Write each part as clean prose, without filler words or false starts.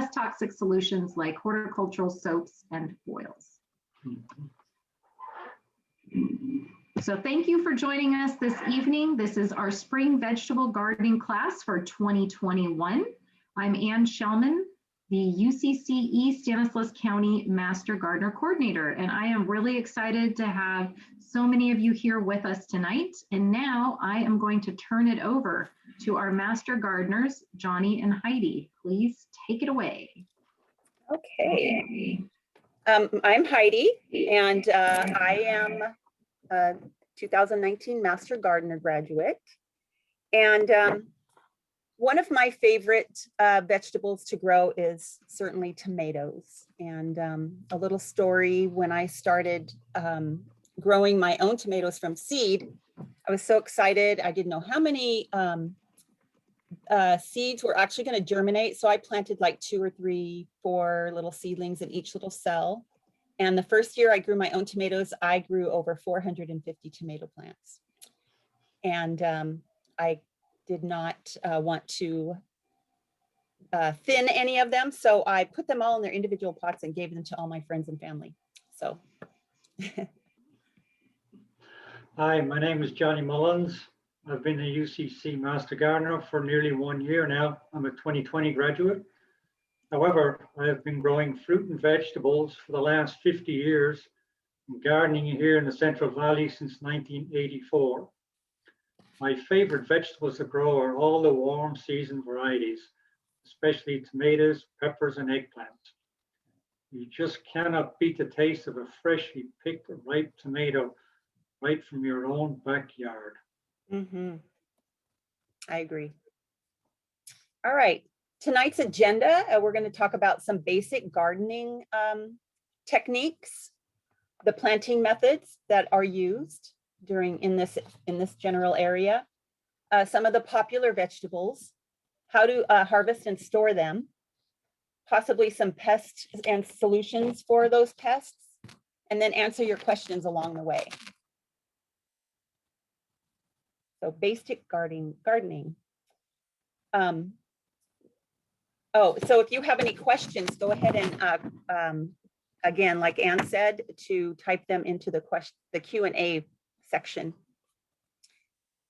less toxic solutions like horticultural soaps and oils. So thank you for joining us this evening. This is our spring vegetable gardening class for 2021. I'm Ann Shellman, the UCCE Stanislaus County Master Gardener Coordinator, and I am really excited to have so many of you here with us tonight. And now I am going to turn it over to our Master Gardeners, Johnny and Heidi. Please take it away. Okay. I'm Heidi, and I am a 2019 Master Gardener graduate. And one of my favorite vegetables to grow is certainly tomatoes. And a little story, when I started growing my own tomatoes from seed, I was so excited. I didn't know how many seeds were actually going to germinate. So I planted like 2 or 3, 4 little seedlings in each little cell. And the first year I grew my own tomatoes, I grew over 450 tomato plants. And I did not want to thin any of them. So I put them all in their individual pots and gave them to all my friends and family. So. Hi, my name is Johnny Mullins. I've been a UCC Master Gardener for nearly 1 year now. I'm a 2020 graduate. However, I have been growing fruit and vegetables for the last 50 years and gardening here in the Central Valley since 1984. My favorite vegetables to grow are all the warm season varieties, especially tomatoes, peppers, and eggplants. You just cannot beat the taste of a freshly picked ripe tomato right from your own backyard. Mm-hmm. I agree. All right. Tonight's agenda, we're going to talk about some basic gardening techniques, the planting methods that are used in this general area, some of the popular vegetables, how to harvest and store them, possibly some pests and solutions for those pests, and then answer your questions along the way. So basic gardening. So if you have any questions, go ahead and again, like Ann said, to type them into the Q&A section.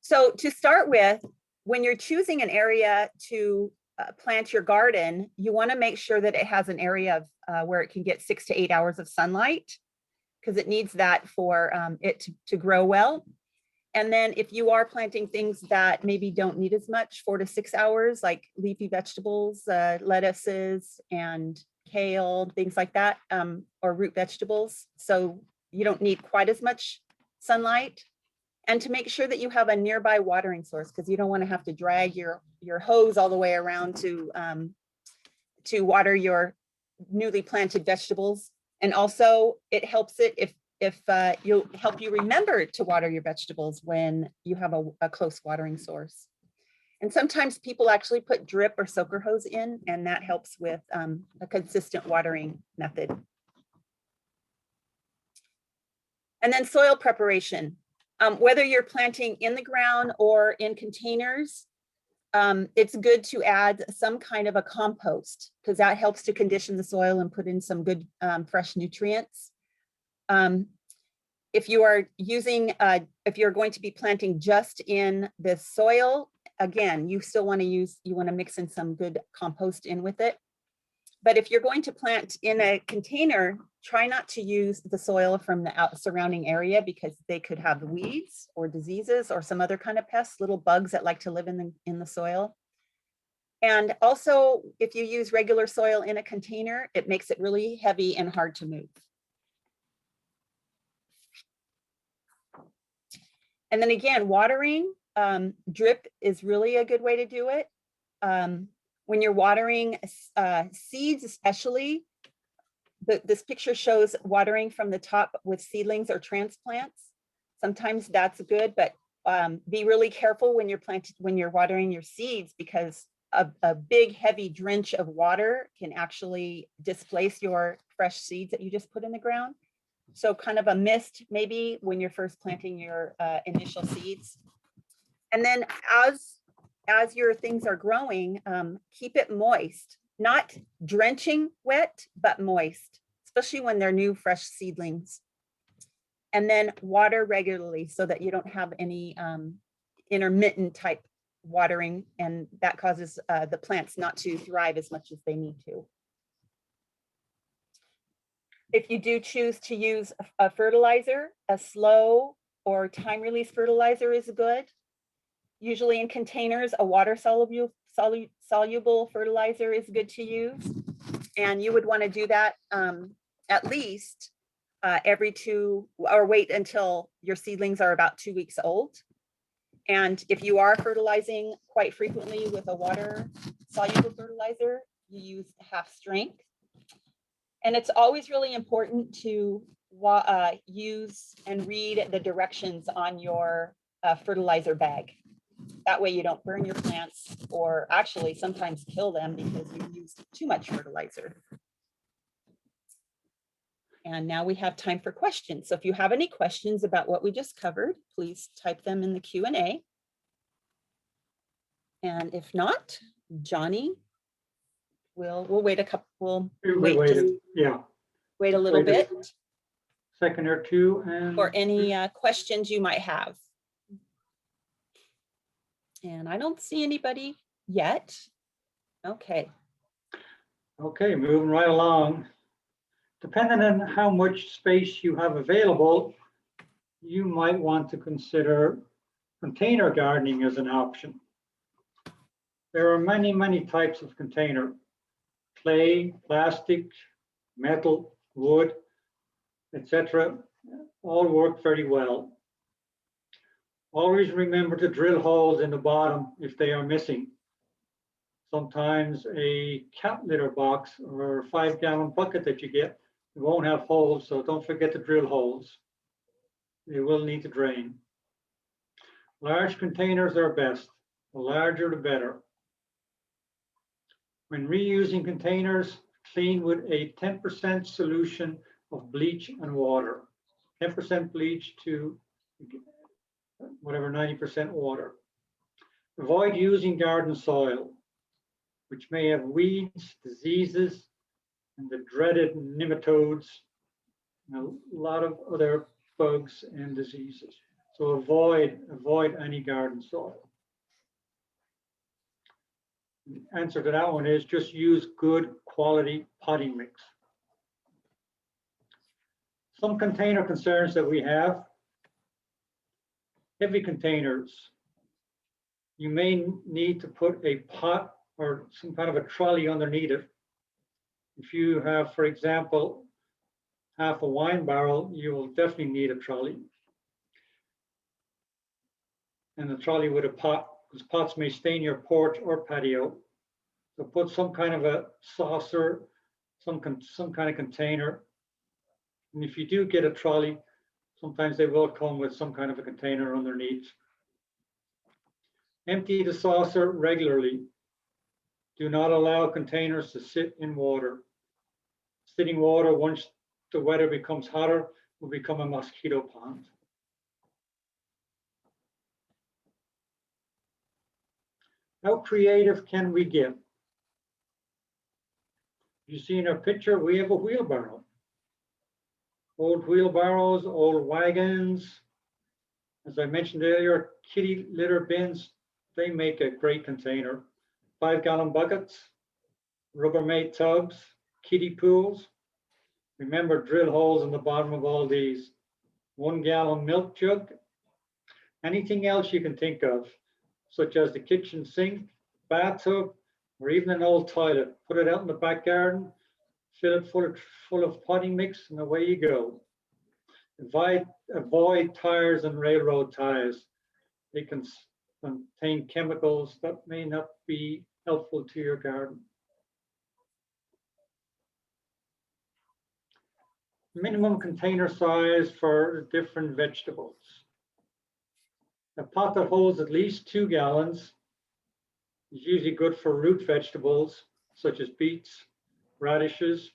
So to start with, when you're choosing an area to plant your garden, you want to make sure that it has an area of where it can get 6 to 8 hours of sunlight, because it needs that for it to grow well. And then if you are planting things that maybe don't need as much, 4 to 6 hours, like leafy vegetables, lettuces and kale, things like that, or root vegetables. So you don't need quite as much sunlight. And to make sure that you have a nearby watering source, because you don't want to have to drag your hose all the way around to water your newly planted vegetables. And also it helps it if you'll help you remember to water your vegetables when you have a close watering source. And sometimes people actually put drip or soaker hose in, and that helps with a consistent watering method. And then soil preparation. Whether you're planting in the ground or in containers, it's good to add some kind of a compost, because that helps to condition the soil and put in some good fresh nutrients. If you are if you're going to be planting just in the soil, again, you want to mix in some good compost in with it. But if you're going to plant in a container, try not to use the soil from the surrounding area, because they could have weeds or diseases or some other kind of pests, little bugs that like to live in the soil. And also, if you use regular soil in a container, it makes it really heavy and hard to move. And then again, watering, drip is really a good way to do it. When you're watering seeds, especially, this picture shows watering from the top with seedlings or transplants. Sometimes that's good, but be really careful when you're watering your seeds, because a big heavy drench of water can actually displace your fresh seeds that you just put in the ground. So kind of a mist maybe when you're first planting your initial seeds. And then as your things are growing, keep it moist. not drenching wet, but moist, especially when they're new, fresh seedlings. And then water regularly so that you don't have any intermittent type watering, and that causes the plants not to thrive as much as they need to. If you do choose to use a fertilizer, a slow or time release fertilizer is good. Usually in containers, a water soluble fertilizer is good to use. And you would want to do that at least every or wait until your seedlings are about 2 weeks old. And if you are fertilizing quite frequently with a water soluble fertilizer, you use half strength. And it's always really important to use and read the directions on your fertilizer bag. That way you don't burn your plants or actually sometimes kill them because you used too much fertilizer. And now we have time for questions. So if you have any questions about what we just covered, please type them in the Q&A. And if not, Johnny, we'll wait a couple, wait a little bit. Second or two. And for any questions you might have. And I don't see anybody yet. Okay. Okay, moving right along. Depending on how much space you have available, you might want to consider container gardening as an option. There are many, many types of container: clay, plastic, metal, wood, etc. All work very well. Always remember to drill holes in the bottom if they are missing. Sometimes a cat litter box or a 5-gallon bucket that you get, it won't have holes, so don't forget to drill holes. They will need to drain. Large containers are best. The larger, the better. When reusing containers, clean with a 10% solution of bleach and water. 10% bleach to whatever, 90% water. Avoid using garden soil, which may have weeds, diseases, and the dreaded nematodes, and a lot of other bugs and diseases. So avoid any garden soil. The answer to that one is just use good quality potting mix. Some container concerns that we have: heavy containers. You may need to put a pot or some kind of a trolley underneath it. If you have, for example, half a wine barrel, you will definitely need a trolley. And a trolley with a pot, because pots may stain your porch or patio. So put some kind of a saucer, some kind of container. And if you do get a trolley, sometimes they will come with some kind of a container underneath. Empty the saucer regularly. Do not allow containers to sit in water. Sitting water, once the weather becomes hotter, will become a mosquito pond. How creative can we get? You see in our picture, we have a wheelbarrow. Old wheelbarrows, old wagons. As I mentioned earlier, kitty litter bins, they make a great container. 5-gallon buckets, Rubbermaid tubs, kiddie pools. Remember, drill holes in the bottom of all these. 1-gallon milk jug. Anything else you can think of, such as the kitchen sink, bathtub, or even an old toilet. Put it out in the back garden, fill it full of potting mix, and away you go. Avoid tires and railroad ties. They can contain chemicals that may not be helpful to your garden. Minimum container size for different vegetables. A pot that holds at least 2 gallons is usually good for root vegetables such as beets, radishes,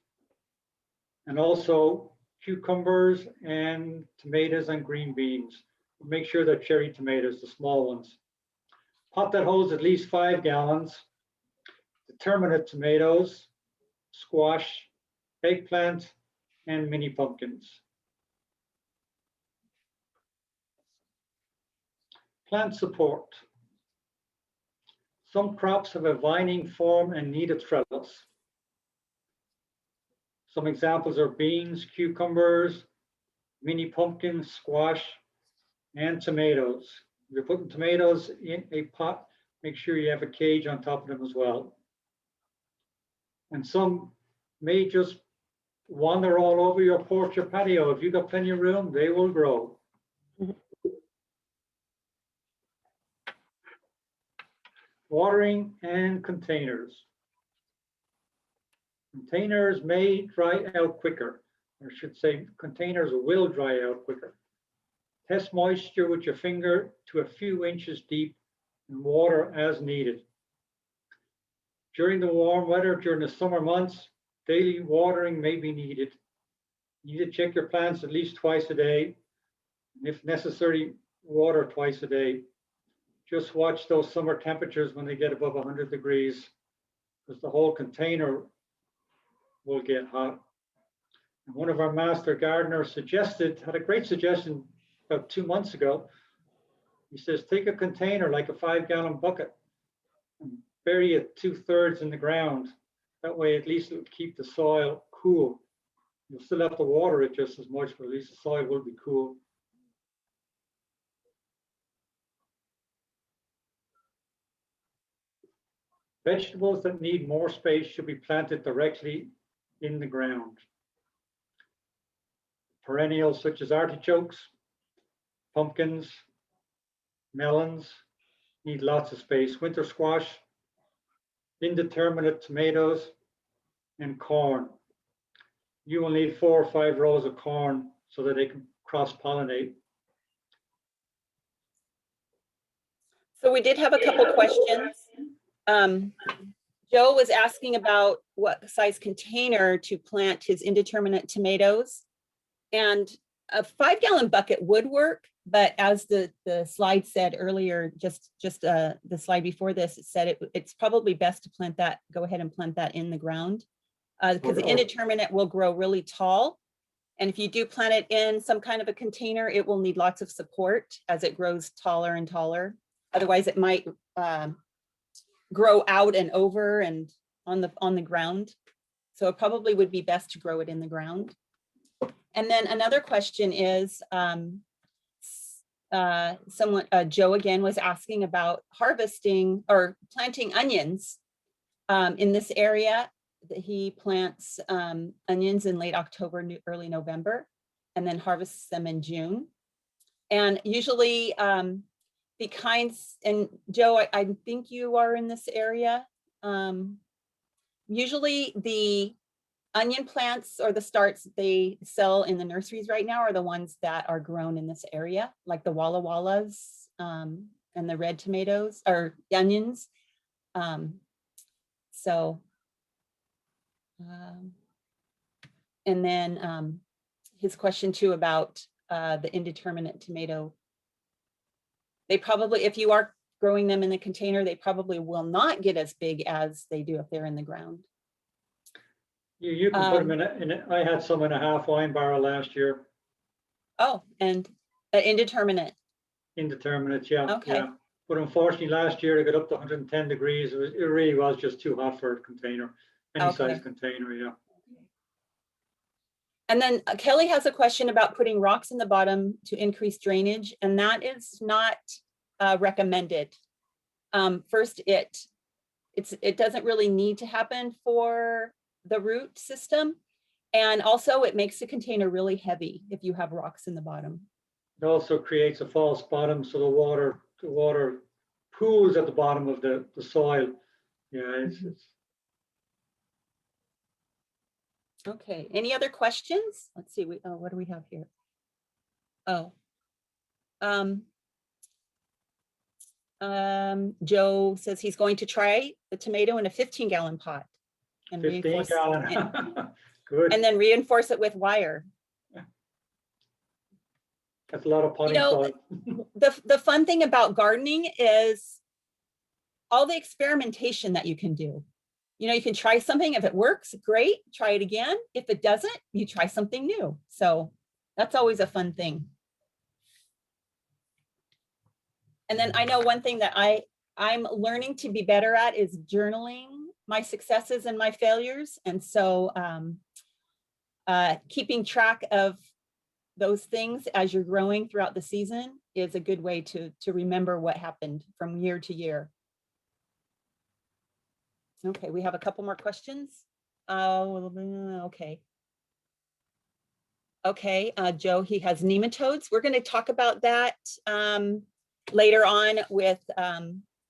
and also cucumbers and tomatoes and green beans. Make sure they're cherry tomatoes, the small ones. Pot that holds at least 5 gallons. The determinate tomatoes, squash, eggplant, and mini pumpkins. Plant support. Some crops have a vining form and need a trellis. Some examples are beans, cucumbers, mini pumpkins, squash, and tomatoes. If you're putting tomatoes in a pot, make sure you have a cage on top of them as well. And some may just wander all over your porch or patio. If you've got plenty of room, they will grow. Watering and containers. Containers may dry out quicker, or I should say containers will dry out quicker. Test moisture with your finger to a few inches deep and water as needed. During the warm weather, during the summer months, daily watering may be needed. You need to check your plants at least twice a day, and if necessary, water twice a day. Just watch those summer temperatures when they get above 100 degrees, because the whole container will get hot. And one of our master gardeners had a great suggestion about 2 months ago. He says, take a container like a 5-gallon bucket and bury it 2/3 in the ground. That way, at least it will keep the soil cool. You'll still have to water it just as much, but at least the soil will be cool. Vegetables that need more space should be planted directly in the ground. Perennials such as artichokes, pumpkins, melons need lots of space. Winter squash, indeterminate tomatoes, and corn. You will need 4 or 5 rows of corn so that they can cross-pollinate. So we did have a couple questions. Joe was asking about what size container to plant his indeterminate tomatoes. And a 5-gallon bucket would work, but as the slide said earlier, just the slide before this, it said it's probably best to plant that, go ahead and plant that in the ground, because the indeterminate will grow really tall. And if you do plant it in some kind of a container, it will need lots of support as it grows taller and taller. Otherwise, it might grow out and over and on the ground. So it probably would be best to grow it in the ground. And then another question is, Joe again was asking about harvesting or planting onions in this area. He plants onions in late October, early November, and then harvests them in June. And usually the kinds, and Joe, I think you are in this area. Usually the onion plants or the starts they sell in the nurseries right now are the ones that are grown in this area, like the Walla Wallas and the red tomatoes or onions. And then his question too about the indeterminate tomato. They probably, if you are growing them in the container, they probably will not get as big as they do if they're in the ground. You can put them in I had some in a half wine barrel last year. Oh, and indeterminate. Indeterminate, yeah. Okay. Yeah. But unfortunately, last year it got up to 110 degrees. It really was just too hot for a container, any size container, yeah. And then Kelly has a question about putting rocks in the bottom to increase drainage, and that is not recommended. First, it doesn't really need to happen for the root system, and also it makes the container really heavy if you have rocks in the bottom. It also creates a false bottom, so the water pools at the bottom of the soil. Yeah, it's Okay, any other questions? Let's see, what do we have here? Joe says he's going to try the tomato in a 15-gallon pot and 15-gallon. Good. And then reinforce it with wire. That's a lot of potting soil. The fun thing about gardening is all the experimentation that you can do. You know, you can try something. If it works, great, try it again. If it doesn't, you try something new. So that's always a fun thing. And then I know one thing that I'm learning to be better at is journaling my successes and my failures. And so keeping track of those things as you're growing throughout the season is a good way to remember what happened from year to year. Okay, we have a couple more questions. Okay. Okay, Joe, he has nematodes. We're going to talk about that later on with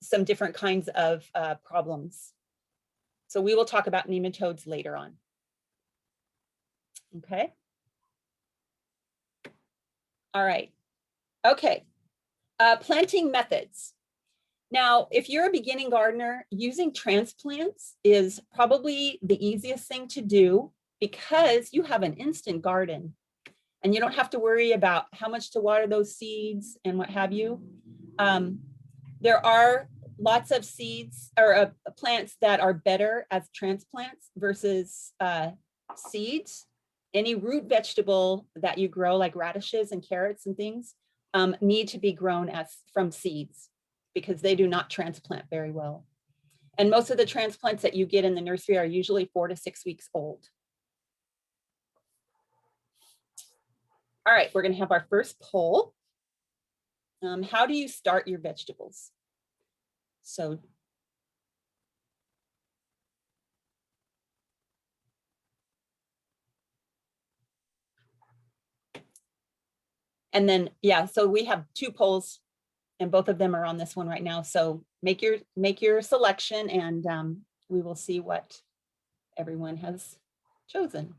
some different kinds of problems. So we will talk about nematodes later on. Okay. All right. Okay. Planting methods. Now, if you're a beginning gardener, using transplants is probably the easiest thing to do because you have an instant garden and you don't have to worry about how much to water those seeds and what have you. There are lots of seeds or plants that are better as transplants versus seeds. Any root vegetable that you grow, like radishes and carrots and things, need to be grown from seeds because they do not transplant very well. And most of the transplants that you get in the nursery are usually 4 to 6 weeks old. All right, we're going to have our first poll. How do you start your vegetables? So and then, yeah, so we have 2 polls and both of them are on this one right now. So make your selection and we will see what everyone has chosen.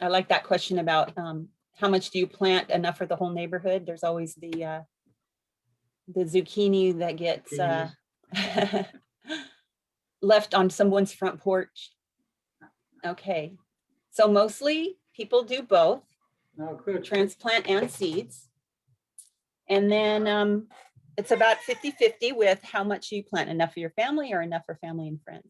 I like that question about how much do you plant, enough for the whole neighborhood? There's always the zucchini that gets left on someone's front porch. Okay, so mostly people do both, transplant and seeds. And then it's about 50-50 with how much you plant, enough for your family or enough for family and friends.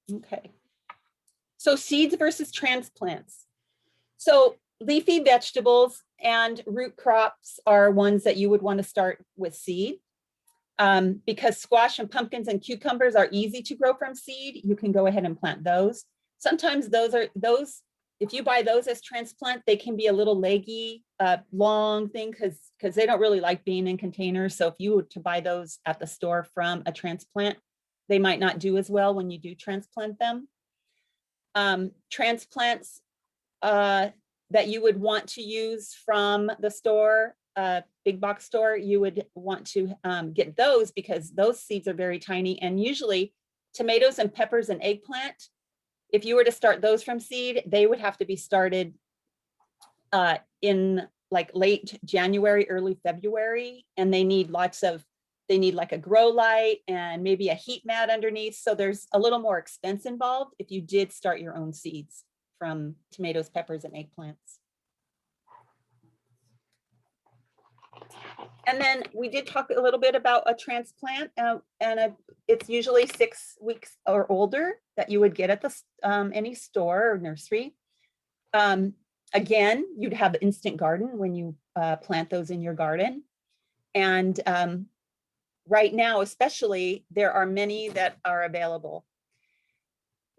Okay, so seeds versus transplants. So leafy vegetables and root crops are ones that you would want to start with seed. Because squash and pumpkins and cucumbers are easy to grow from seed, you can go ahead and plant those. Sometimes those, if you buy those as transplant, they can be a little leggy, long thing because they don't really like being in containers. So if you were to buy those at the store from a transplant, they might not do as well when you do transplant them. Transplants that you would want to use from the store, big box store, you would want to get those because those seeds are very tiny. And usually tomatoes and peppers and eggplant, if you were to start those from seed, they would have to be started in like late January, early February, and they need like a grow light and maybe a heat mat underneath. So there's a little more expense involved if you did start your own seeds from tomatoes, peppers, and eggplants. And then we did talk a little bit about a transplant, it's usually 6 weeks or older that you would get at any store or nursery. Again, you'd have an instant garden when you plant those in your garden. And right now, especially, there are many that are available.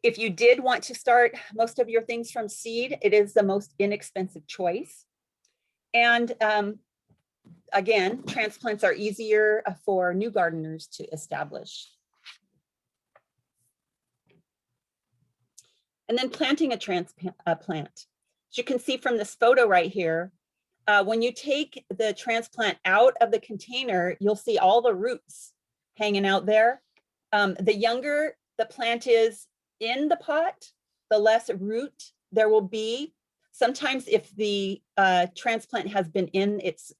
If you did want to start most of your things from seed, it is the most inexpensive choice. And again, transplants are easier for new gardeners to establish. And then planting a transplant. As you can see from this photo right here, when you take the transplant out of the container, you'll see all the roots hanging out there. The younger the plant is in the pot, the less root there will be. Sometimes if the transplant has been in its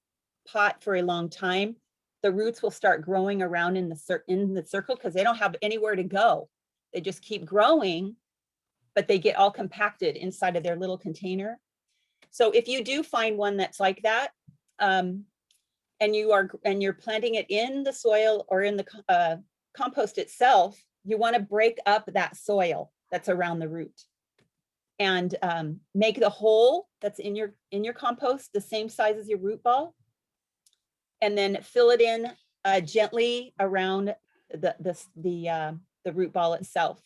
pot for a long time, the roots will start growing around in the circle because they don't have anywhere to go. They just keep growing, but they get all compacted inside of their little container. So if you do find one that's like that, and you're planting it in the soil or in the compost itself, you want to break up that soil that's around the root, and make the hole that's in your compost the same size as your root ball, and then fill it in gently around the root ball itself.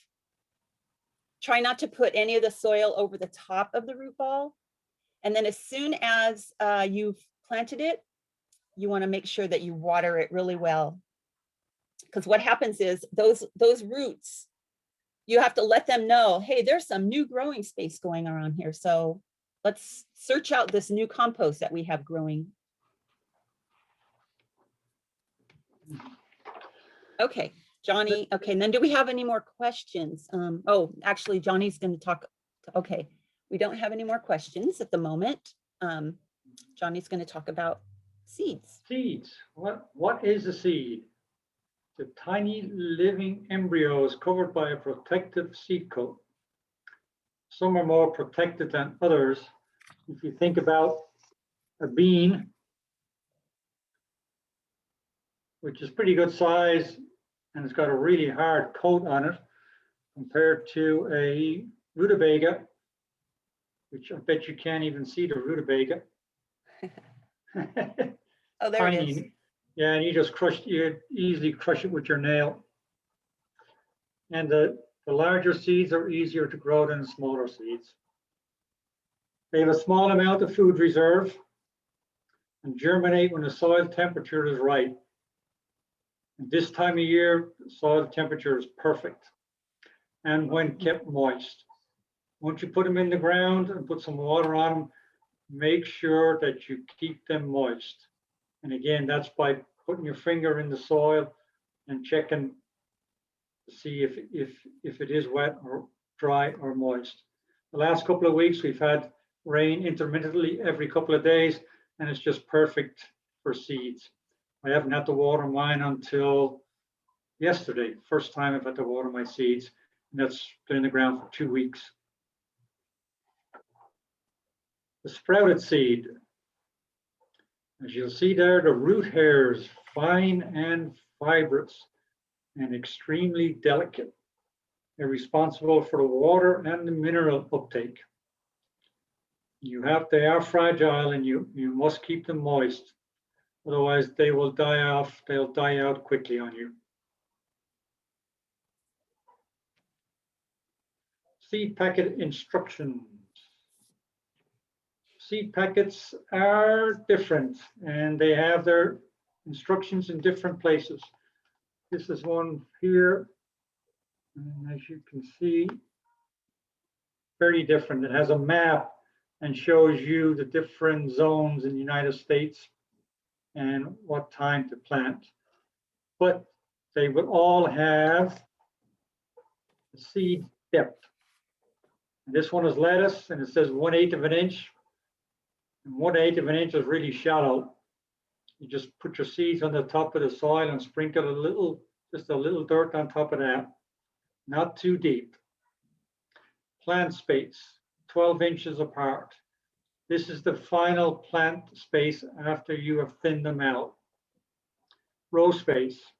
Try not to put any of the soil over the top of the root ball. And then as soon as you've planted it, you want to make sure that you water it really well. Because what happens is those roots, you have to let them know, hey, there's some new growing space going around here. So let's search out this new compost that we have growing. Okay, Johnny. Okay, and then do we have any more questions? Oh, actually, Johnny's going to talk. Okay, we don't have any more questions at the moment. Johnny's going to talk about seeds. Seeds. What is a seed? The tiny living embryos covered by a protective seed coat. Some are more protected than others. If you think about a bean, which is pretty good size, and it's got a really hard coat on it, compared to a rutabaga, which I bet you can't even see the rutabaga. Oh, there it is. Yeah, and you easily crush it with your nail. And the larger seeds are easier to grow than the smaller seeds. They have a small amount of food reserve and germinate when the soil temperature is right. And this time of year, soil temperature is perfect, and when kept moist. Once you put them in the ground and put some water on them, make sure that you keep them moist. And again, that's by putting your finger in the soil and checking to see if it is wet or dry or moist. The last couple of weeks, we've had rain intermittently every couple of days, and it's just perfect for seeds. I haven't had to water mine until yesterday. First time I've had to water my seeds, and that's been in the ground for 2 weeks. The sprouted seed. As you'll see there, the root hairs, fine and fibrous and extremely delicate. They're responsible for the water and the mineral uptake. They are fragile, and you must keep them moist. Otherwise, they will die off. They'll die out quickly on you. Seed packet instructions. Seed packets are different, and they have their instructions in different places. This is one here, and as you can see, very different. It has a map and shows you the different zones in the United States and what time to plant. But they would all have the seed depth. And this one is lettuce, and it says 1/8 of an inch. And 1/8 of an inch is really shallow. You just put your seeds on the top of the soil and sprinkle just a little dirt on top of that. Not too deep. Plant space, 12 inches apart. This is the final plant space after you have thinned them out. Row space,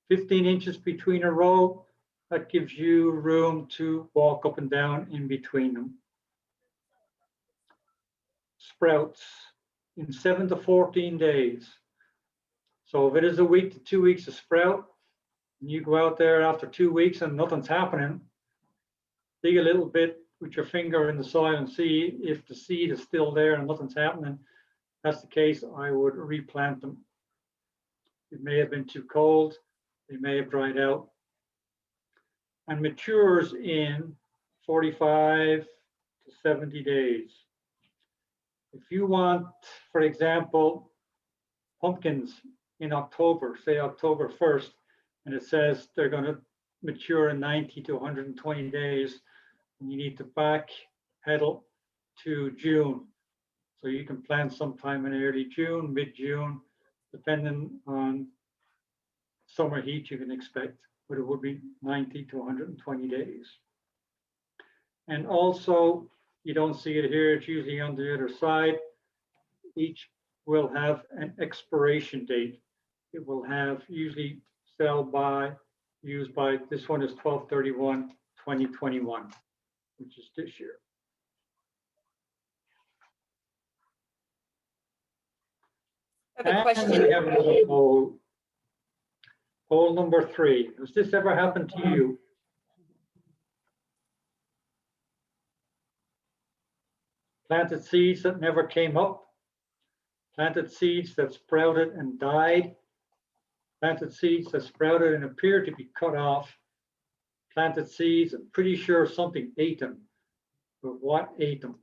15 inches between a row. That gives you room to walk up and down in between them. Sprouts in 7 to 14 days. So if it is a week to 2 weeks to sprout, and you go out there after 2 weeks and nothing's happening, dig a little bit with your finger in the soil and see if the seed is still there and nothing's happening. If that's the case, I would replant them. It may have been too cold, they may have dried out. And matures in 45 to 70 days. If you want, for example, pumpkins in October, say October 1st, and it says they're going to mature in 90 to 120 days, and you need to backpedal to June. So you can plant sometime in early June, mid-June. depending on summer heat you can expect, but it would be 90 to 120 days. And also, you don't see it here, it's usually on the other side. Each will have an expiration date. It will have usually used by, this one is 12/31/2021, which is this year. I have a And question. we have another poll. Poll number 3. Has this ever happened to you? Planted seeds that never came up. Planted seeds that sprouted and died. Planted seeds that sprouted and appeared to be cut off. Planted seeds, I'm pretty sure something ate them. But what ate them?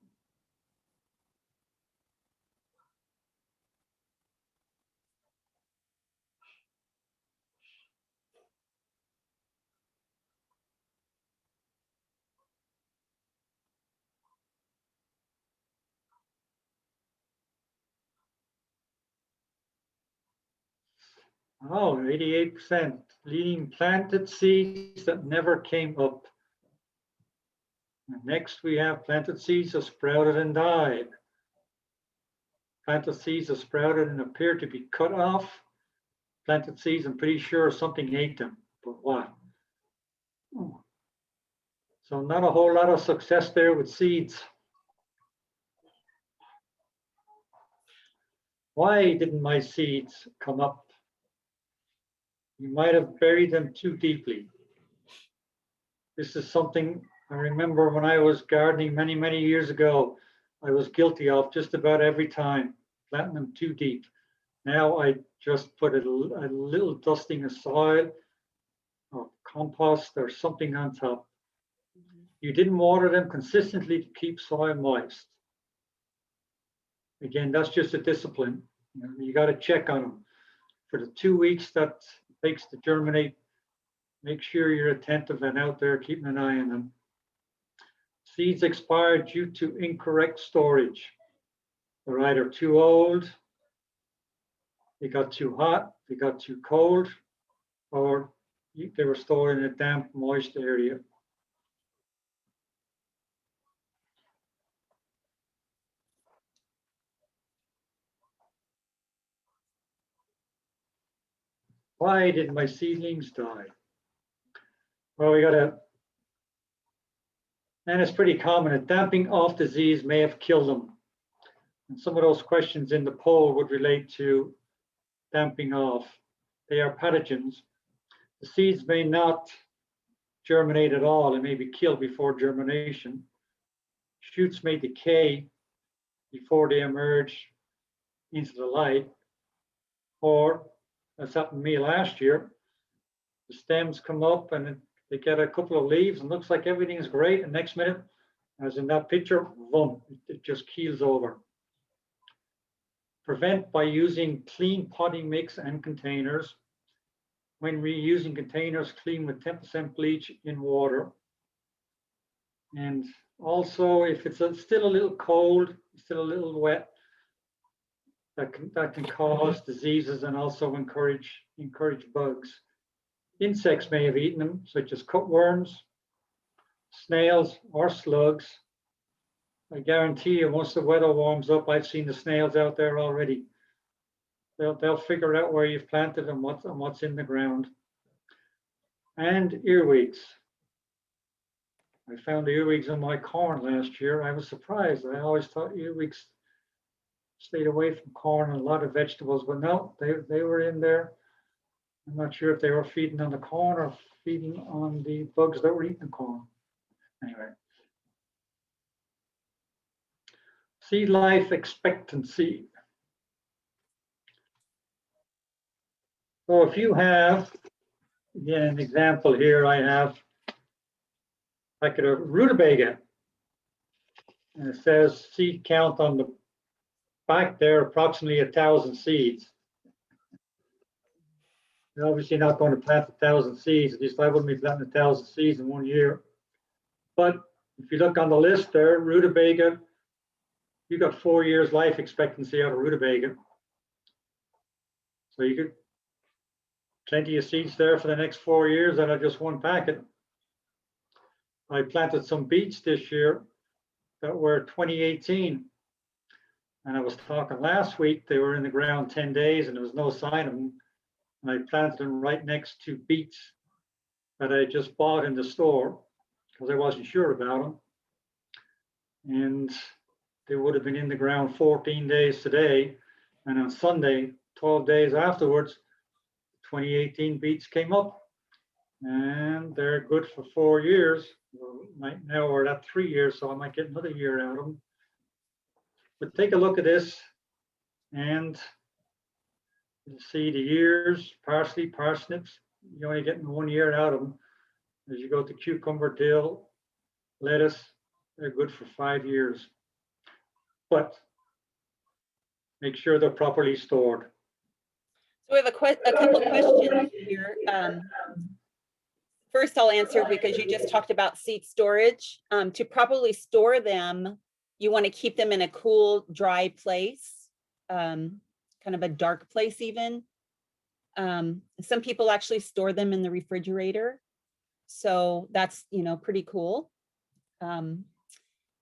Oh, 88%, leading planted seeds that never came up. And next, we have planted seeds that sprouted and died. Planted seeds that sprouted and appeared to be cut off. Planted seeds, I'm pretty sure something ate them, but what? Oh. So not a whole lot of success there with seeds. Why didn't my seeds come up? You might have buried them too deeply. This is something I remember when I was gardening many, many years ago, I was guilty of just about every time, planting them too deep. Now I just put a little dusting of soil or compost or something on top. You didn't water them consistently to keep soil moist. Again, that's just a discipline. You got to check on them. For the 2 weeks that it takes to germinate, make sure you're attentive and out there keeping an eye on them. Seeds expire due to incorrect storage. They're either too old, they got too hot, they got too cold, or they were stored in a damp, moist area. Why did my seedlings die? Well, and it's pretty common, a damping off disease may have killed them. And some of those questions in the poll would relate to damping off. They are pathogens. The seeds may not germinate at all and may be killed before germination. Shoots may decay before they emerge into the light, or as happened to me last year, the stems come up and they get a couple of leaves and looks like everything is great, and next minute, as in that picture, boom, it just keels over. Prevent by using clean potting mix and containers. When reusing containers, clean with 10% bleach in water. And also, if it's still a little cold, still a little wet, that can cause diseases and also encourage bugs. Insects may have eaten them, such as cutworms, snails, or slugs. I guarantee you, once the weather warms up, I've seen the snails out there already. They'll figure out where you've planted and what's in the ground. And earwigs. I found earwigs in my corn last year. I was surprised. I always thought earwigs stayed away from corn and a lot of vegetables, but no, they were in there. I'm not sure if they were feeding on the corn or feeding on the bugs that were eating the corn. Anyway. Seed life expectancy. So if you have, again, an example here, I have like a rutabaga, and it says seed count on the back there, approximately 1,000 seeds. You're obviously not going to plant 1,000 seeds. At least I wouldn't be planting 1,000 seeds in 1 year. But if you look on the list there, rutabaga, you got 4 years life expectancy out of rutabaga. So you get plenty of seeds there for the next 4 years out of just one packet. I planted some beets this year that were 2018. And I was talking last week, they were in the ground 10 days and there was no sign of them. And I planted them right next to beets that I just bought in the store because I wasn't sure about them. And they would have been in the ground 14 days today. And on Sunday, 12 days afterwards, 2018 beets came up. And they're good for 4 years. Well, right now we're at 3 years, so I might get another year out of them. But take a look at this, and you see the years: parsley, parsnips. You're only getting 1 year out of them. As you go to cucumber, dill, lettuce, they're good for 5 years. But make sure they're properly stored. So we have a couple of questions here. First, I'll answer because you just talked about seed storage. To properly store them, you want to keep them in a cool, dry place, kind of a dark place even. Some people actually store them in the refrigerator. So that's, pretty cool. And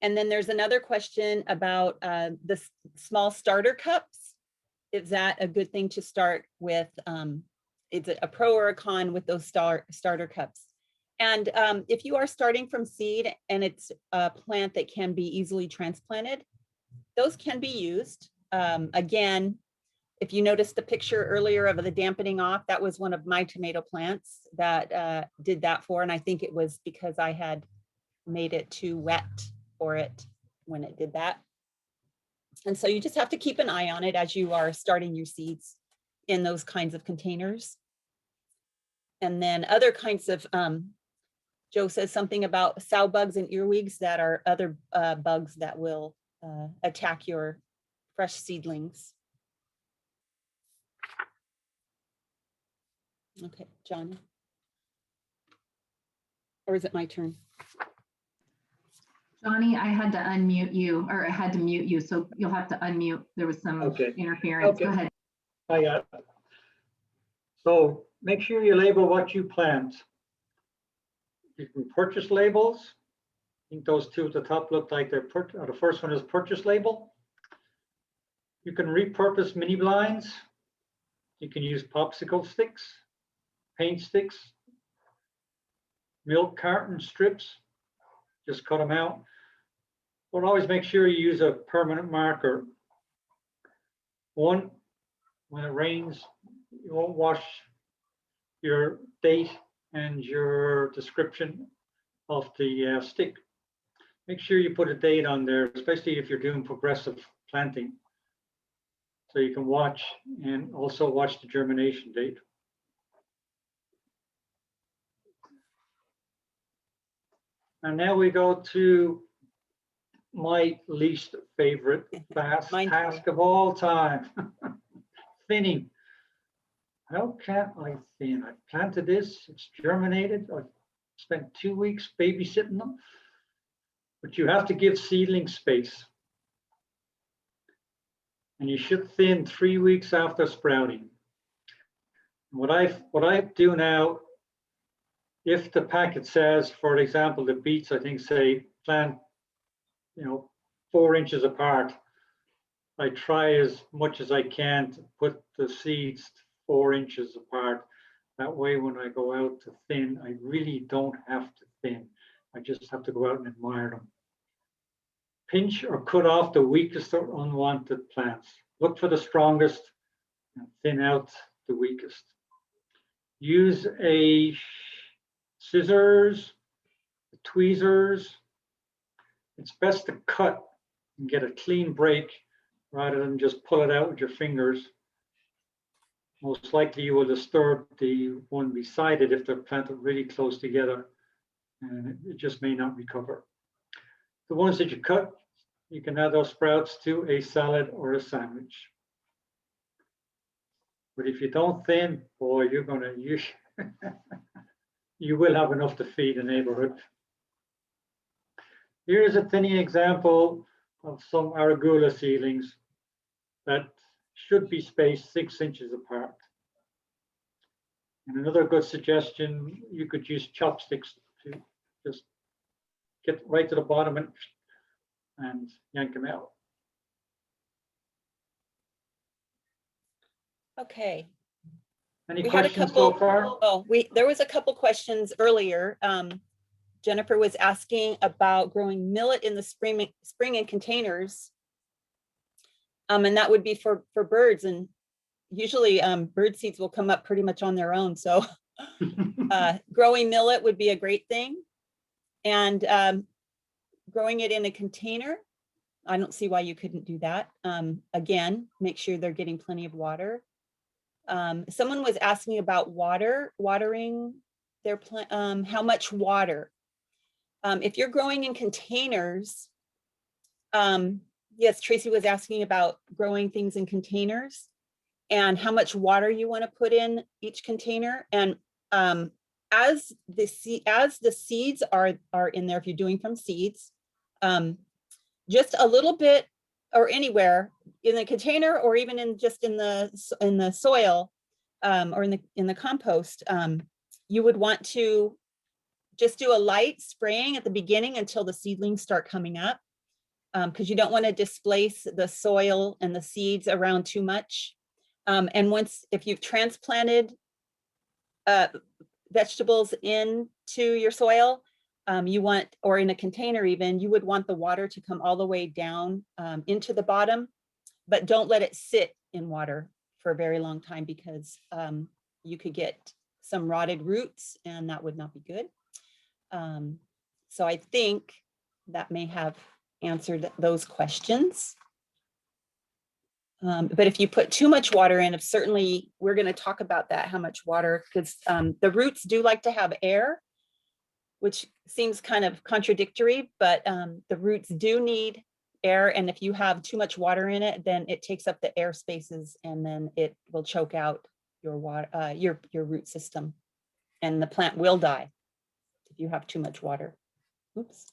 then there's another question about the small starter cups. Is that a good thing to start with? Is it a pro or a con with those starter cups? And if you are starting from seed and it's a plant that can be easily transplanted, those can be used. Again, if you noticed the picture earlier of the dampening off, that was one of my tomato plants that did that for, and I think it was because I had made it too wet for it when it did that. And so you just have to keep an eye on it as you are starting your seeds in those kinds of containers. And then other kinds of, Joe says something about sow bugs and earwigs that are other bugs that will attack your fresh seedlings. Okay, John. Or is it my turn? Johnny, I had to unmute you, or I had to mute you, so you'll have to unmute. There was some interference. Okay. Go ahead. I got it. So make sure you label what you plant. You can purchase labels. I think those two at the top look like they're the first one is purchase label. You can repurpose mini blinds. You can use popsicle sticks, paint sticks, milk carton strips. Just cut them out. But always make sure you use a permanent marker. One, when it rains, you won't wash your date and your description of the stick. Make sure you put a date on there, especially if you're doing progressive planting, so you can watch and also watch the germination date. And now we go to my least favorite task of all time, thinning. How can I thin? I planted this, it's germinated. I spent 2 weeks babysitting them, but you have to give seedlings space. And you should thin 3 weeks after sprouting. What I do now, if the packet says, for example, the beets, I think say plant, 4 inches apart, I try as much as I can to put the seeds 4 inches apart. That way, when I go out to thin, I really don't have to thin. I just have to go out and admire them. Pinch or cut off the weakest or unwanted plants. Look for the strongest and thin out the weakest. Use a scissors, tweezers. It's best to cut and get a clean break rather than just pull it out with your fingers. Most likely you will disturb the one beside it if they're planted really close together, and it just may not recover. The ones that you cut, you can add those sprouts to a salad or a sandwich. But if you don't thin, boy, you will have enough to feed the neighborhood. Here's a thinning example of some arugula seedlings that should be spaced 6 inches apart. And another good suggestion, you could use chopsticks to just get right to the bottom and yank them out. Okay. Any We had a questions so couple, far? oh, there was a couple questions earlier. Jennifer was asking about growing millet in the spring in containers. And that would be for birds, and usually bird seeds will come up pretty much on their own. So growing millet would be a great thing. And growing it in a container, I don't see why you couldn't do that. Again, make sure they're getting plenty of water. Someone was asking about watering their plant, how much water. If you're growing in containers, yes, Tracy was asking about growing things in containers and how much water you want to put in each container. And as the seeds are in there, if you're doing from seeds, just a little bit or anywhere in the container, or even in the soil, or in the compost, you would want to just do a light spraying at the beginning until the seedlings start coming up, because you don't want to displace the soil and the seeds around too much. And if you've transplanted vegetables into your soil, you want, or in a container even, you would want the water to come all the way down into the bottom, but don't let it sit in water for a very long time, because you could get some rotted roots and that would not be good. So I think that may have answered those questions. But if you put too much water in, certainly we're going to talk about that, how much water, because the roots do like to have air, which seems kind of contradictory, but the roots do need air. And if you have too much water in it, then it takes up the air spaces, and then it will choke out your water, your root system, and the plant will die if you have too much water. Oops.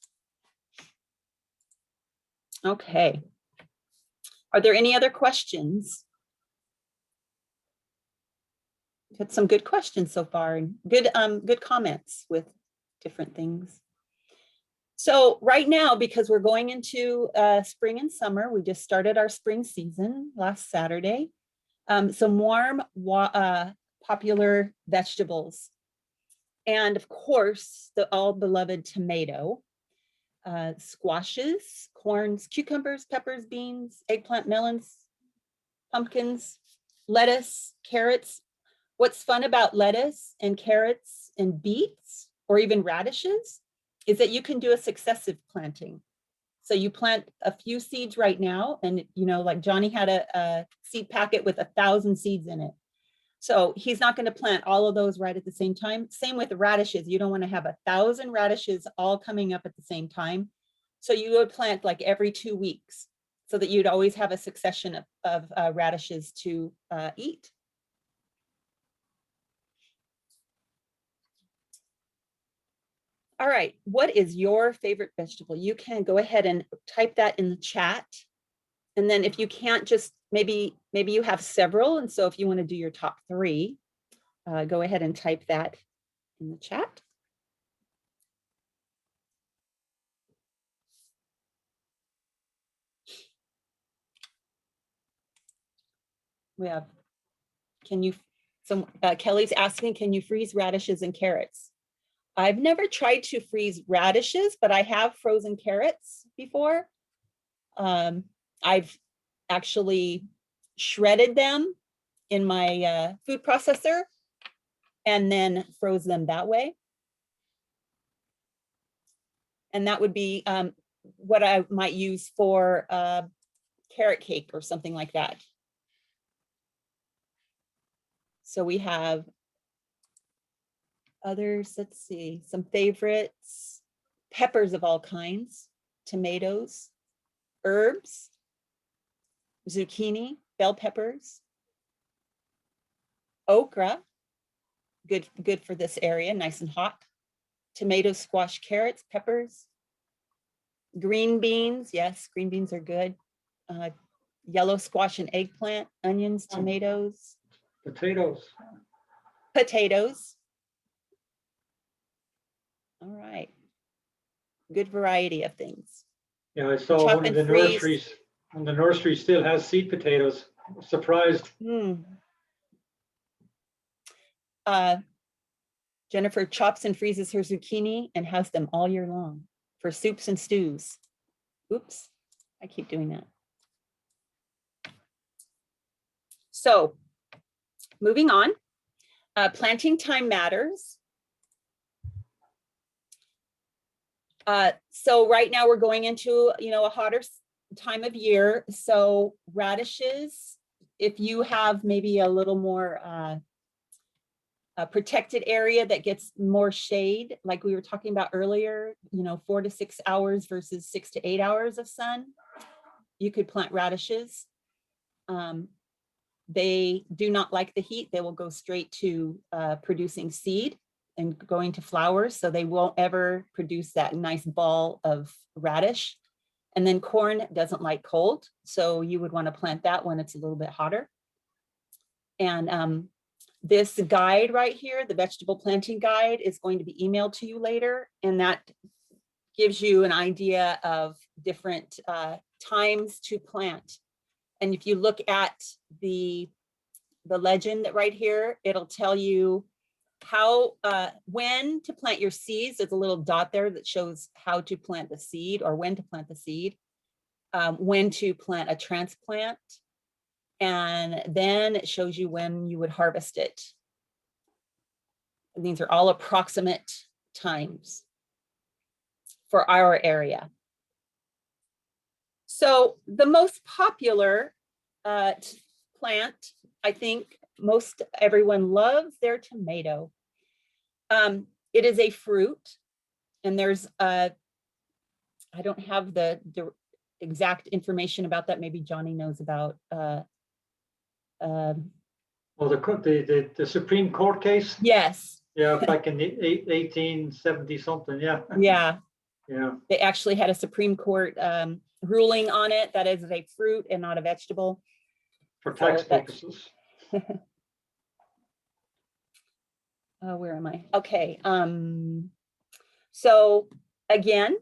Okay. Are there any other questions? We've had some good questions so far, and good comments with different things. So right now, because we're going into spring and summer, we just started our spring season last Saturday. Some warm, popular vegetables. And of course, the all beloved tomato, squashes, corns, cucumbers, peppers, beans, eggplant, melons, pumpkins, lettuce, carrots. What's fun about lettuce and carrots and beets, or even radishes, is that you can do a successive planting. So you plant a few seeds right now, and like Johnny had a seed packet with 1,000 seeds in it. So he's not going to plant all of those right at the same time. Same with the radishes. You don't want to have 1,000 radishes all coming up at the same time. So you would plant like every 2 weeks, so that you'd always have a succession of radishes to eat. All right, what is your favorite vegetable? You can go ahead and type that in the chat. And then if you can't, just maybe you have several. And so if you want to do your top 3, go ahead and type that in the chat. We have, Kelly's asking, can you freeze radishes and carrots? I've never tried to freeze radishes, but I have frozen carrots before. I've actually shredded them in my food processor and then froze them that way. And that would be what I might use for carrot cake or something like that. So we have others, let's see, some favorites, peppers of all kinds, tomatoes, herbs, zucchini, bell peppers, okra, good for this area, nice and hot, tomatoes, squash, carrots, peppers, green beans, yes, green beans are good, yellow squash and eggplant, onions, tomatoes. Potatoes. potatoes. All right. Good variety of things. Yeah, I saw Chop one of and the freeze. nurseries, and the nursery still has seed potatoes. I'm surprised. Jennifer chops and freezes her zucchini and has them all year long for soups and stews. Oops, I keep doing that. So moving on, planting time matters. So right now we're going into, a hotter time of year. So radishes, if you have maybe a little more a protected area that gets more shade, like we were talking about earlier, 4 to 6 hours versus 6 to 8 hours of sun, you could plant radishes. They do not like the heat. They will go straight to producing seed and going to flowers. So they won't ever produce that nice ball of radish. And then corn doesn't like cold. So you would want to plant that when it's a little bit hotter. And this guide right here, the vegetable planting guide, is going to be emailed to you later. And that gives you an idea of different times to plant. And if you look at the legend right here, it'll tell you when to plant your seeds. There's a little dot there that shows how to plant the seed or when to plant the seed, when to plant a transplant, and then it shows you when you would harvest it. And these are all approximate times for our area. So the most popular plant, I think most everyone loves their tomato. It is a fruit, and there's I don't have the exact information about that. Maybe Johnny knows about. Well, the Supreme Court case. Yes. Yeah, back in the 1870 something. Yeah. Yeah. Yeah. They actually had a Supreme Court ruling on it that is a fruit and not a vegetable. For tax purposes. Where am I? Okay. So again,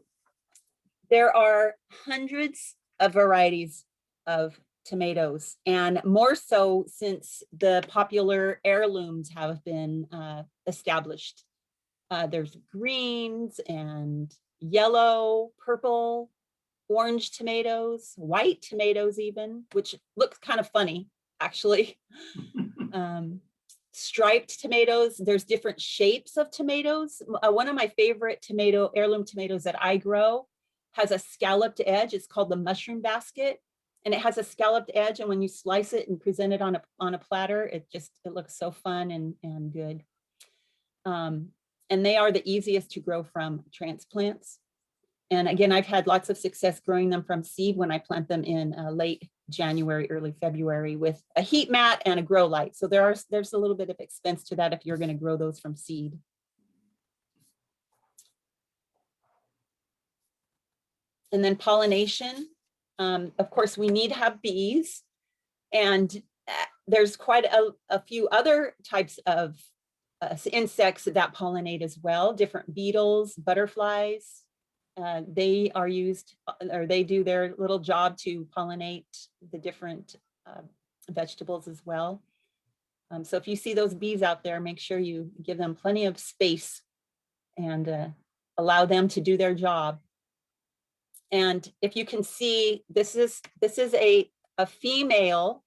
there are hundreds of varieties of tomatoes, and more so since the popular heirlooms have been established. There's greens and yellow, purple, orange tomatoes, white tomatoes even, which looks kind of funny, actually. Striped tomatoes. There's different shapes of tomatoes. One of my favorite heirloom tomatoes that I grow has a scalloped edge. It's called the mushroom basket, and it has a scalloped edge. And when you slice it and present it on a platter, it looks so fun and good. And they are the easiest to grow from transplants. And again, I've had lots of success growing them from seed when I plant them in late January, early February with a heat mat and a grow light. So there's a little bit of expense to that if you're going to grow those from seed. And then pollination. Of course, we need to have bees. And there's quite a few other types of insects that pollinate as well. Different beetles, butterflies. They are used, or they do their little job to pollinate the different vegetables as well. So if you see those bees out there, make sure you give them plenty of space and allow them to do their job. And if you can see, this is a female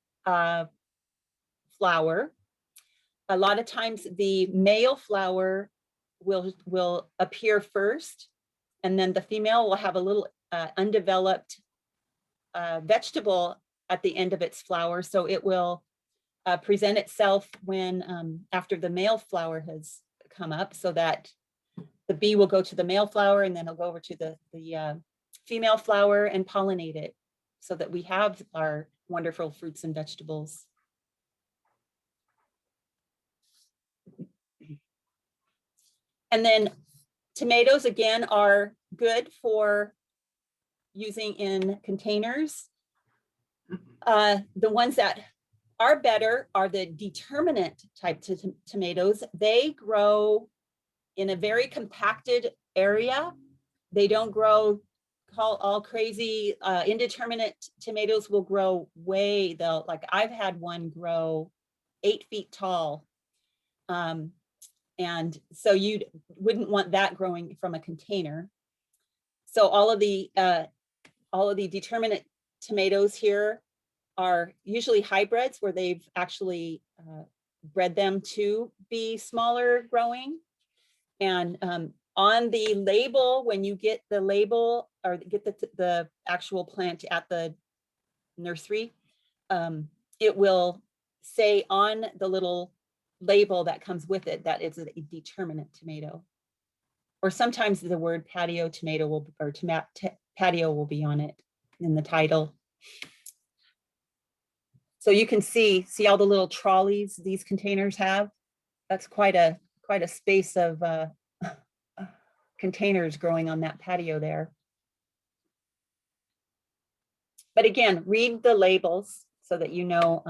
flower. A lot of times the male flower will appear first, and then the female will have a little undeveloped vegetable at the end of its flower. So it will present itself when after the male flower has come up, so that the bee will go to the male flower and then it'll go over to the female flower and pollinate it, so that we have our wonderful fruits and vegetables. And then tomatoes, again, are good for using in containers. The ones that Our better are the determinate type tomatoes. They grow in a very compacted area. They don't grow all crazy. Indeterminate tomatoes will grow they'll, like I've had one grow 8 feet tall. And so you wouldn't want that growing from a container. So all of the determinate tomatoes here are usually hybrids where they've actually bred them to be smaller growing. And on the label, when you get the label or get the actual plant at the nursery, it will say on the little label that comes with it that it's a determinate tomato. Or sometimes the word patio tomato patio will be on it in the title. So you can see all the little trolleys these containers have. That's quite a space of containers growing on that patio there. But again, read the labels so that you know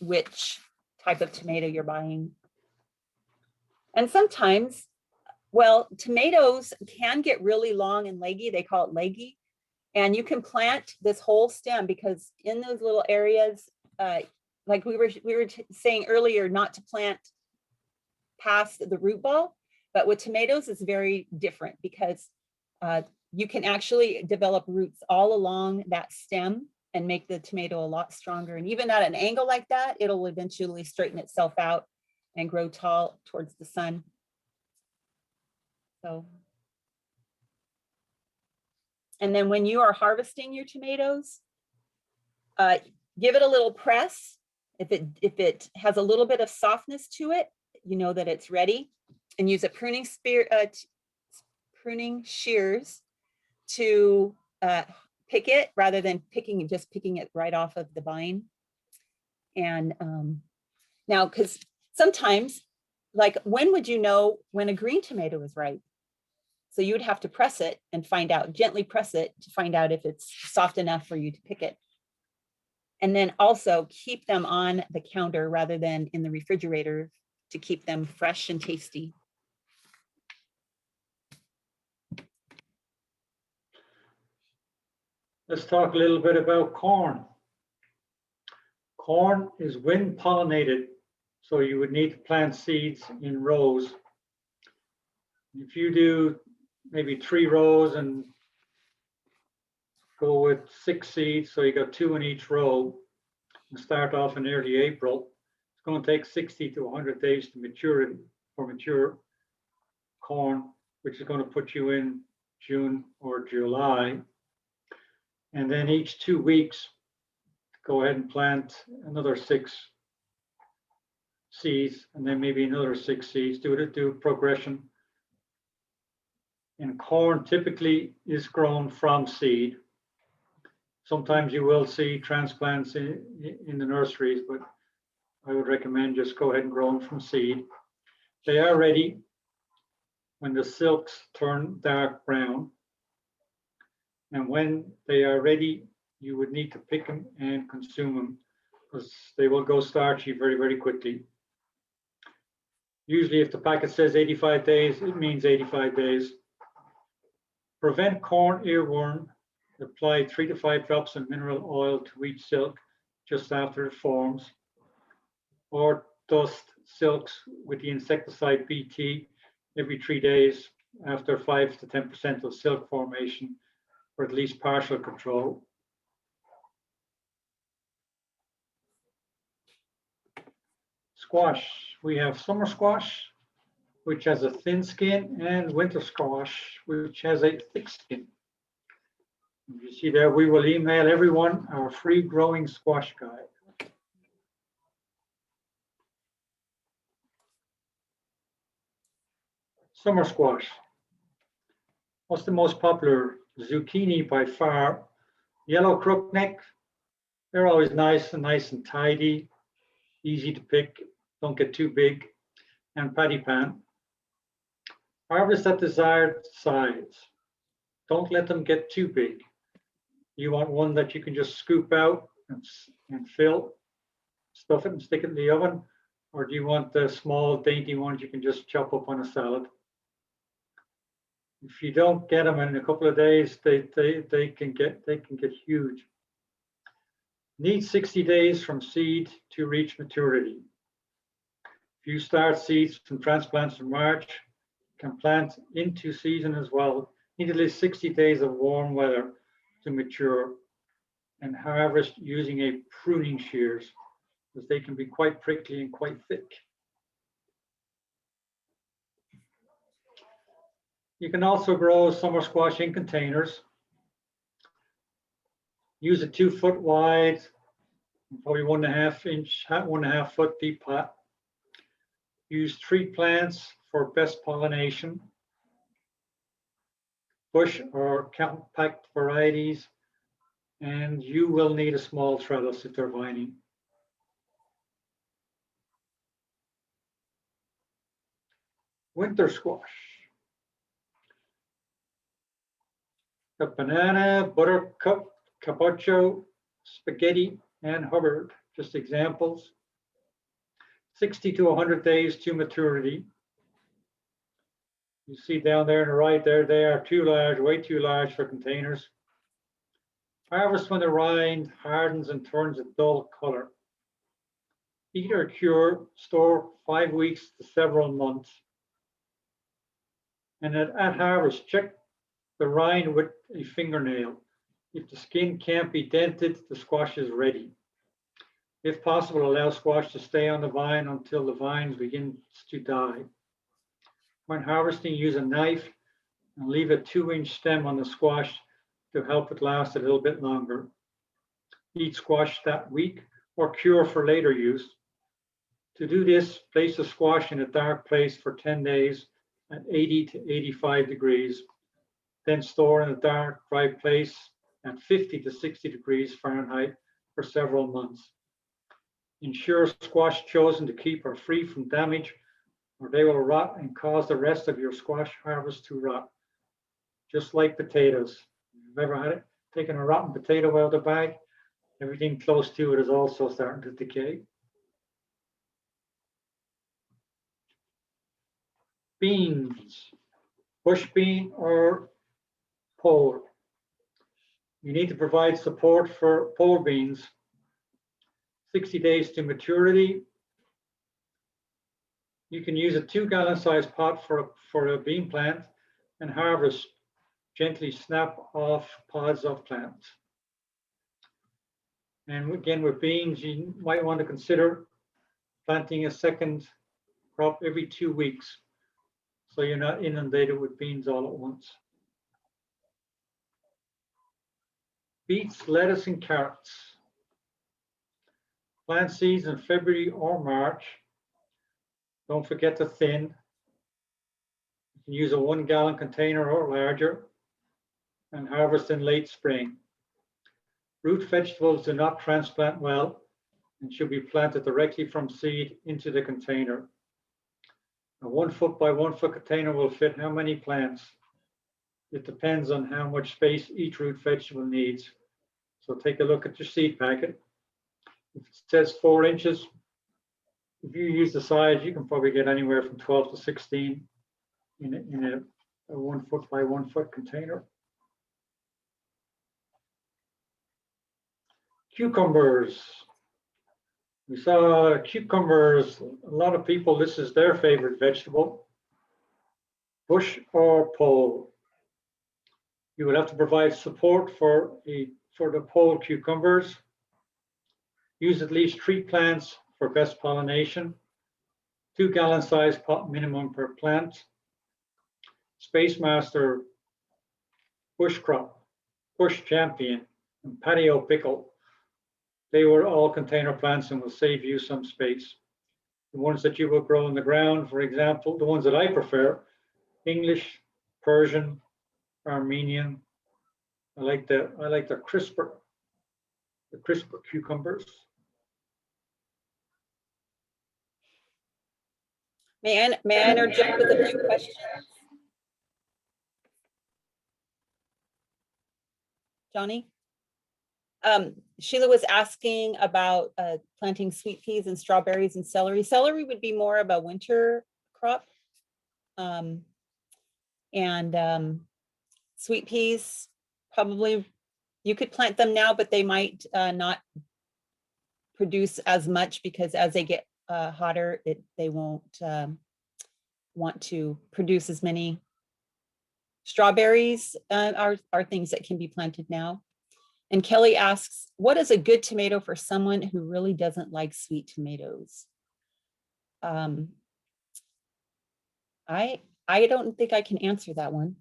which type of tomato you're buying. And sometimes, well, tomatoes can get really long and leggy. They call it leggy. And you can plant this whole stem because in those little areas, like we were saying earlier, not to plant past the root ball, but with tomatoes, it's very different because you can actually develop roots all along that stem and make the tomato a lot stronger. And even at an angle like that, it'll eventually straighten itself out and grow tall towards the sun. So. And then when you are harvesting your tomatoes, give it a little press. If it has a little bit of softness to it, you know that it's ready. And use a pruning shears to pick it rather than picking it right off of the vine. And now, because sometimes, like, when would you know when a green tomato is ripe? So you would have to press it and gently press it to find out if it's soft enough for you to pick it. And then also keep them on the counter rather than in the refrigerator to keep them fresh and tasty. Let's talk a little bit about corn. Corn is wind pollinated, so you would need to plant seeds in rows. If you do maybe 3 rows and go with 6 seeds, so you got 2 in each row, and start off in early April, it's going to take 60 to 100 days to mature corn, which is going to put you in June or July. And then each 2 weeks, go ahead and plant another 6 seeds, and then maybe another 6 seeds. Do progression. And corn typically is grown from seed. Sometimes you will see transplants in the nurseries, but I would recommend just go ahead and grow them from seed. They are ready when the silks turn dark brown. And when they are ready, you would need to pick them and consume them because they will go starchy very, very quickly. Usually if the packet says 85 days, it means 85 days. Prevent corn earworm, apply 3 to 5 drops of mineral oil to each silk just after it forms, or dust silks with the insecticide BT every 3 days after 5 to 10% of silk formation for at least partial control. Squash, we have summer squash, which has a thin skin, and winter squash, which has a thick skin. You see there, we will email everyone our free growing squash guide. Summer squash. What's the most popular? Zucchini by far. Yellow crookneck. They're always nice and tidy, easy to pick, don't get too big. And patty pan. Harvest at desired size. Don't let them get too big. You want one that you can just scoop out and fill. stuff it and stick it in the oven? Or do you want the small, dainty ones you can just chop up on a salad? If you don't get them in a couple of days, they can get huge. Need 60 days from seed to reach maturity. If you start seeds from transplants in March, can plant into season as well. Need at least 60 days of warm weather to mature, and harvest using a pruning shears, because they can be quite prickly and quite thick. You can also grow summer squash in containers. Use a 2 foot wide, probably 1.5 inch, 1.5 foot deep pot. Use tree plants for best pollination. Bush or compact varieties, and you will need a small trellis if they're vining. Winter squash. The banana, buttercup, cabocho, spaghetti, and Hubbard, just examples. 60 to 100 days to maturity. You see down there on the right there, they are too large, way too large for containers. Harvest when the rind hardens and turns a dull color. Eat or cure, store 5 weeks to several months. And at harvest, check the rind with a fingernail. If the skin can't be dented, the squash is ready. If possible, allow squash to stay on the vine until the vines begin to die. When harvesting, use a knife and leave a 2-inch stem on the squash to help it last a little bit longer. Eat squash that week or cure for later use. To do this, place the squash in a dark place for 10 days at 80 to 85 degrees. Then store in a dark, dry place at 50 to 60 degrees Fahrenheit for several months. Ensure squash chosen to keep are free from damage, or they will rot and cause the rest of your squash harvest to rot. Just like potatoes. If you've ever had it, taken a rotten potato out of the bag, everything close to it is also starting to decay. Beans, bush bean or pole. You need to provide support for pole beans. 60 days to maturity. You can use a 2-gallon size pot for a bean plant and harvest. Gently snap off pods of plants. And again, with beans, you might want to consider planting a second crop every 2 weeks, so you're not inundated with beans all at once. Beets, lettuce, and carrots. Plant seeds in February or March. Don't forget to thin. You can use a 1-gallon container or larger, and harvest in late spring. Root vegetables do not transplant well and should be planted directly from seed into the container. A 1 foot by 1 foot container will fit how many plants? It depends on how much space each root vegetable needs. So take a look at your seed packet. If it says 4 inches, if you use the size, you can probably get anywhere from 12 to 16 in a 1 foot by 1 foot container. Cucumbers. We saw cucumbers. A lot of people, this is their favorite vegetable. Bush or pole. You would have to provide support for the pole cucumbers. Use at least 3 plants for best pollination. 2-gallon size pot minimum per plant. Space Master, Bush Crop, Bush Champion, and Patio Pickle. They were all container plants and will save you some space. The ones that you will grow in the ground, for example, the ones that I prefer, English, Persian, Armenian. I like the crisper cucumbers. May I interject with a few questions? Johnny? Sheila was asking about planting sweet peas and strawberries and celery. Celery would be more of a winter crop. Sweet peas, probably you could plant them now, but they might not produce as much because as they get hotter, they won't want to produce as many. Strawberries are things that can be planted now. And Kelly asks, what is a good tomato for someone who really doesn't like sweet tomatoes? I don't think I can answer that one.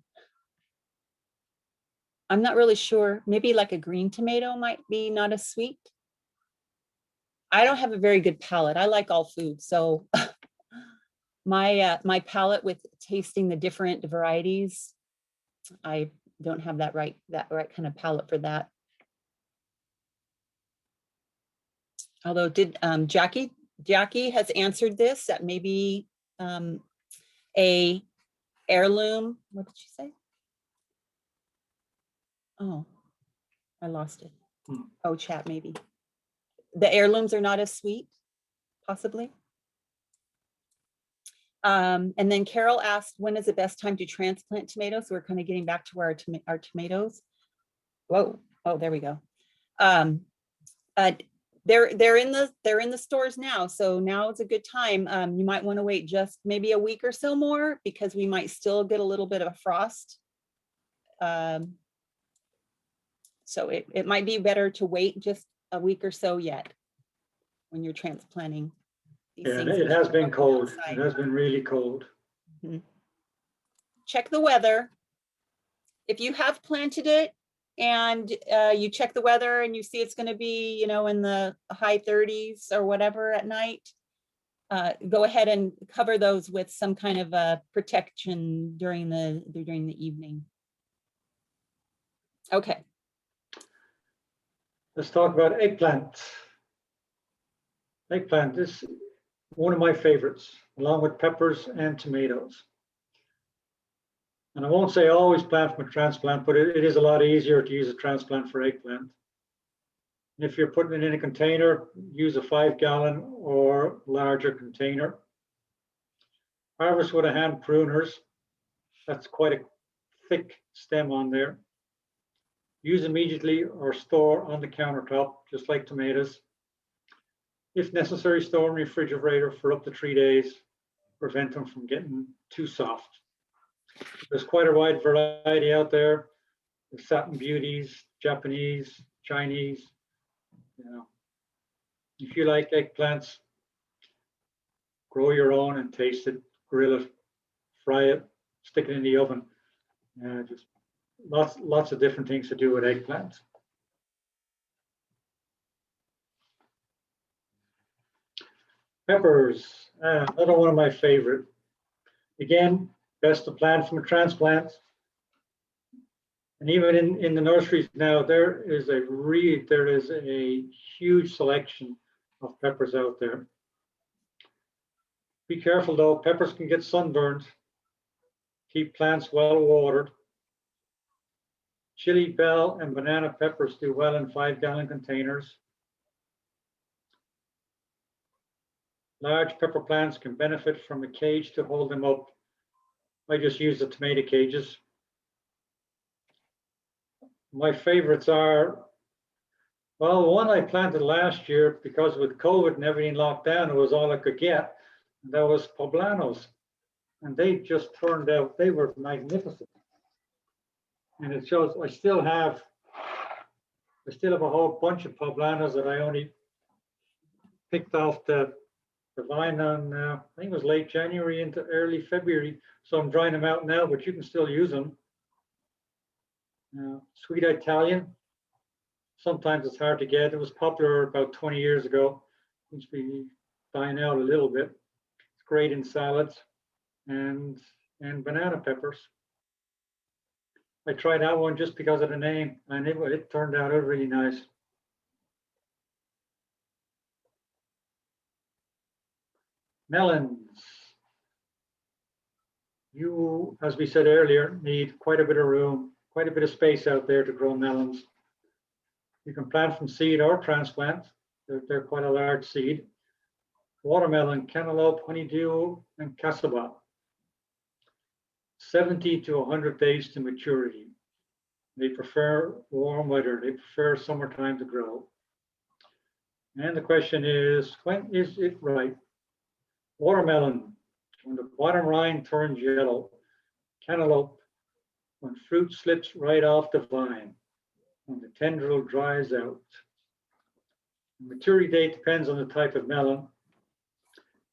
I'm not really sure. Maybe like a green tomato might be not as sweet. I don't have a very good palate. I like all food. So my palate with tasting the different varieties, I don't have that right kind of palate for that. Although Jackie has answered this, that maybe a heirloom, what did she say? Oh, I lost it. Oh, chat maybe. The heirlooms are not as sweet, possibly. And then Carol asked, when is the best time to transplant tomatoes? So we're kind of getting back to our tomatoes. Whoa, oh, there we go. They're in the stores now, so now is a good time. You might want to wait just maybe a week or so more because we might still get a little bit of a frost. So it might be better to wait just a week or so yet when you're transplanting. Yeah, it has been cold. It has been really cold. Mm-hmm. Check the weather. If you have planted it and you check the weather and you see it's going to be, in the high 30s or whatever at night, go ahead and cover those with some kind of protection during the evening. Okay. Let's talk about eggplant. Eggplant is one of my favorites, along with peppers and tomatoes. And I won't say always plant from a transplant, but it is a lot easier to use a transplant for eggplant. And if you're putting it in a container, use a 5-gallon or larger container. Harvest with a hand pruners. That's quite a thick stem on there. Use immediately or store on the countertop, just like tomatoes. If necessary, store in the refrigerator for up to 3 days. Prevent them from getting too soft. There's quite a wide variety out there. The satin beauties, Japanese, Chinese. If you like eggplants, grow your own and taste it, grill it, fry it, stick it in the oven. Just lots of different things to do with eggplants. Peppers, another one of my favorite. Again, best to plant from a transplant. And even in the nurseries now, there is a huge selection of peppers out there. Be careful though, peppers can get sunburned. Keep plants well watered. Chili, bell, and banana peppers do well in 5-gallon containers. Large pepper plants can benefit from a cage to hold them up. I just use the tomato cages. My favorites are, well, the one I planted last year, because with COVID and everything locked down, it was all I could get. That was poblanos. And they just turned out, they were magnificent. And it shows I still have a whole bunch of poblanos that I only picked off the vine on, I think it was late January into early February. So I'm drying them out now, but you can still use them. Sweet Italian, sometimes it's hard to get. It was popular about 20 years ago. Seems to be dying out a little bit. It's great in salads and banana peppers. I tried that one just because of the name, and it turned out really nice. Melons. You, as we said earlier, need quite a bit of room, quite a bit of space out there to grow melons. You can plant from seed or transplant. They're quite a large seed. Watermelon, cantaloupe, honeydew, and cassava. 70 to 100 days to maturity. They prefer warm weather. They prefer summertime to grow. And the question is, when is it ripe? Watermelon, when the bottom rind turns yellow. Cantaloupe, when fruit slips right off the vine, when the tendril dries out. The maturity date depends on the type of melon.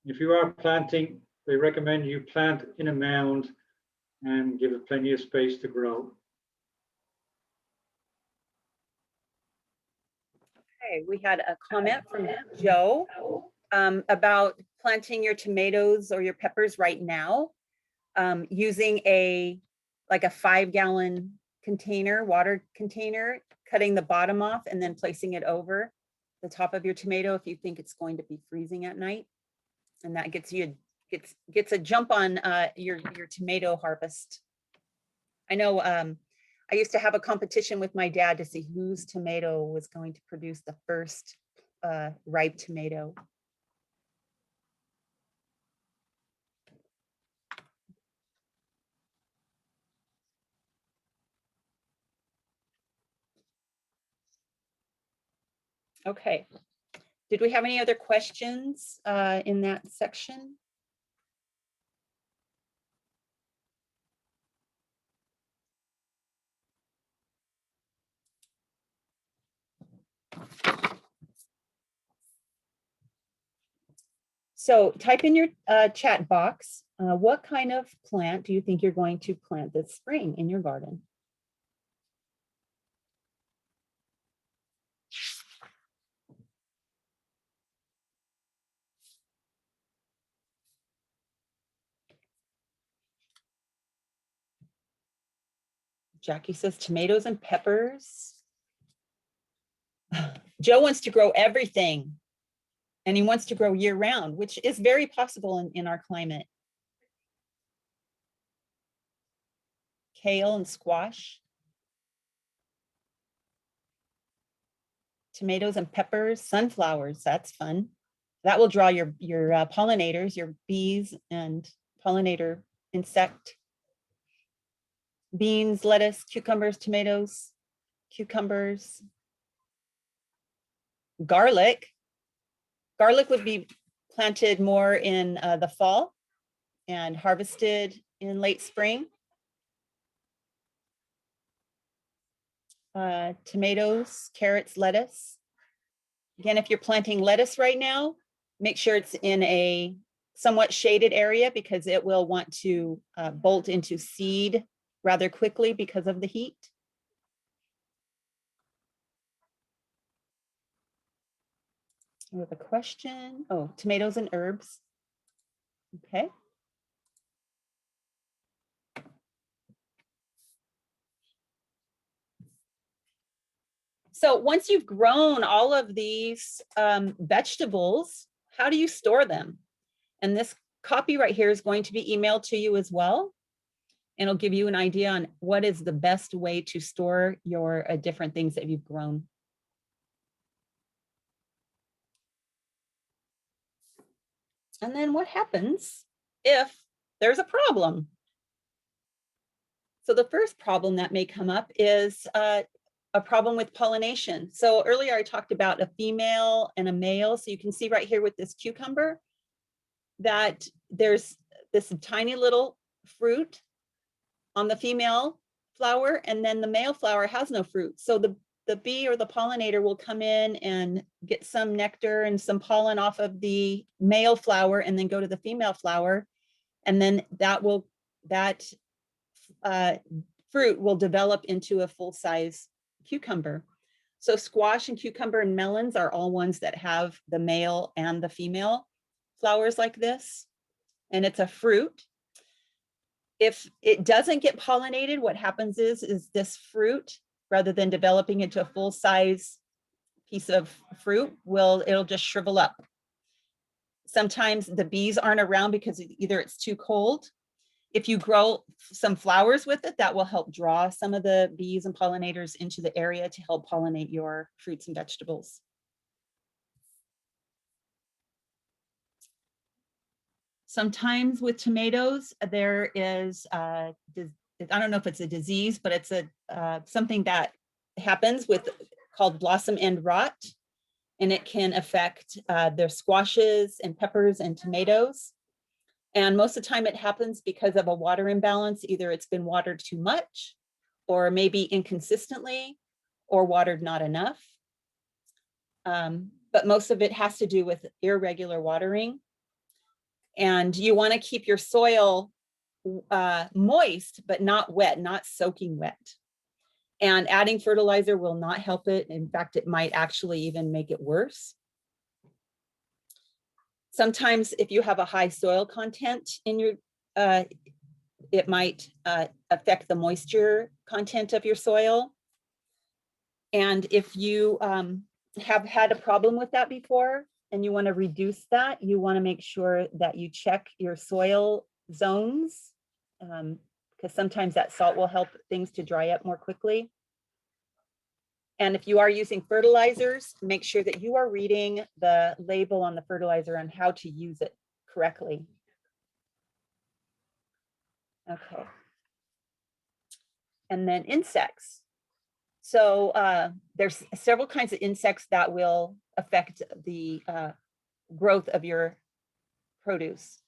If you are planting, they recommend you plant in a mound and give it plenty of space to grow. Okay, we had a comment from Joe about planting your tomatoes or your peppers right now using like a 5-gallon container, water container, cutting the bottom off and then placing it over the top of your tomato if you think it's going to be freezing at night. And that gets you gets a jump on your tomato harvest. I know I used to have a competition with my dad to see whose tomato was going to produce the first ripe tomato. Okay. Did we have any other questions in that section? So type in your chat box, what kind of plant do you think you're going to plant this spring in your garden? Jackie says tomatoes and peppers. Joe wants to grow everything, and he wants to grow year round, which is very possible in our climate. Kale and squash. Tomatoes and peppers, sunflowers, that's fun. That will draw your pollinators, your bees and pollinator insect. Beans, lettuce, cucumbers, tomatoes, cucumbers. Garlic. Garlic would be planted more in the fall and harvested in late spring. Tomatoes, carrots, lettuce. Again, if you're planting lettuce right now, make sure it's in a somewhat shaded area because it will want to bolt into seed rather quickly because of the heat. We have a question. Oh, tomatoes and herbs. Okay. So once you've grown all of these vegetables, how do you store them? And this copy right here is going to be emailed to you as well. And it'll give you an idea on what is the best way to store your different things that you've grown. And then what happens if there's a problem? So the first problem that may come up is a problem with pollination. So earlier I talked about a female and a male. So you can see right here with this cucumber that there's this tiny little fruit on the female flower, and then the male flower has no fruit. So the bee or the pollinator will come in and get some nectar and some pollen off of the male flower and then go to the female flower. And then that fruit will develop into a full-size cucumber. So squash and cucumber and melons are all ones that have the male and the female flowers like this, and it's a fruit. If it doesn't get pollinated, what happens is this fruit, rather than developing into a full-size piece of fruit, it'll just shrivel up. Sometimes the bees aren't around because either it's too cold If you grow some flowers with it, that will help draw some of the bees and pollinators into the area to help pollinate your fruits and vegetables. Sometimes with tomatoes, there is, I don't know if it's a disease, but it's something that happens with called blossom end rot. And it can affect their squashes and peppers and tomatoes. And most of the time it happens because of a water imbalance. Either it's been watered too much, or maybe inconsistently, or watered not enough. But most of it has to do with irregular watering. And you want to keep your soil moist, but not wet, not soaking wet. And adding fertilizer will not help it. In fact, it might actually even make it worse. Sometimes if you have a high soil content in your, it might affect the moisture content of your soil. And if you have had a problem with that before and you want to reduce that, you want to make sure that you check your soil zones, because sometimes that salt will help things to dry up more quickly. And if you are using fertilizers, make sure that you are reading the label on the fertilizer on how to use it correctly. Okay. And then insects. So there's several kinds of insects that will affect the growth of your produce.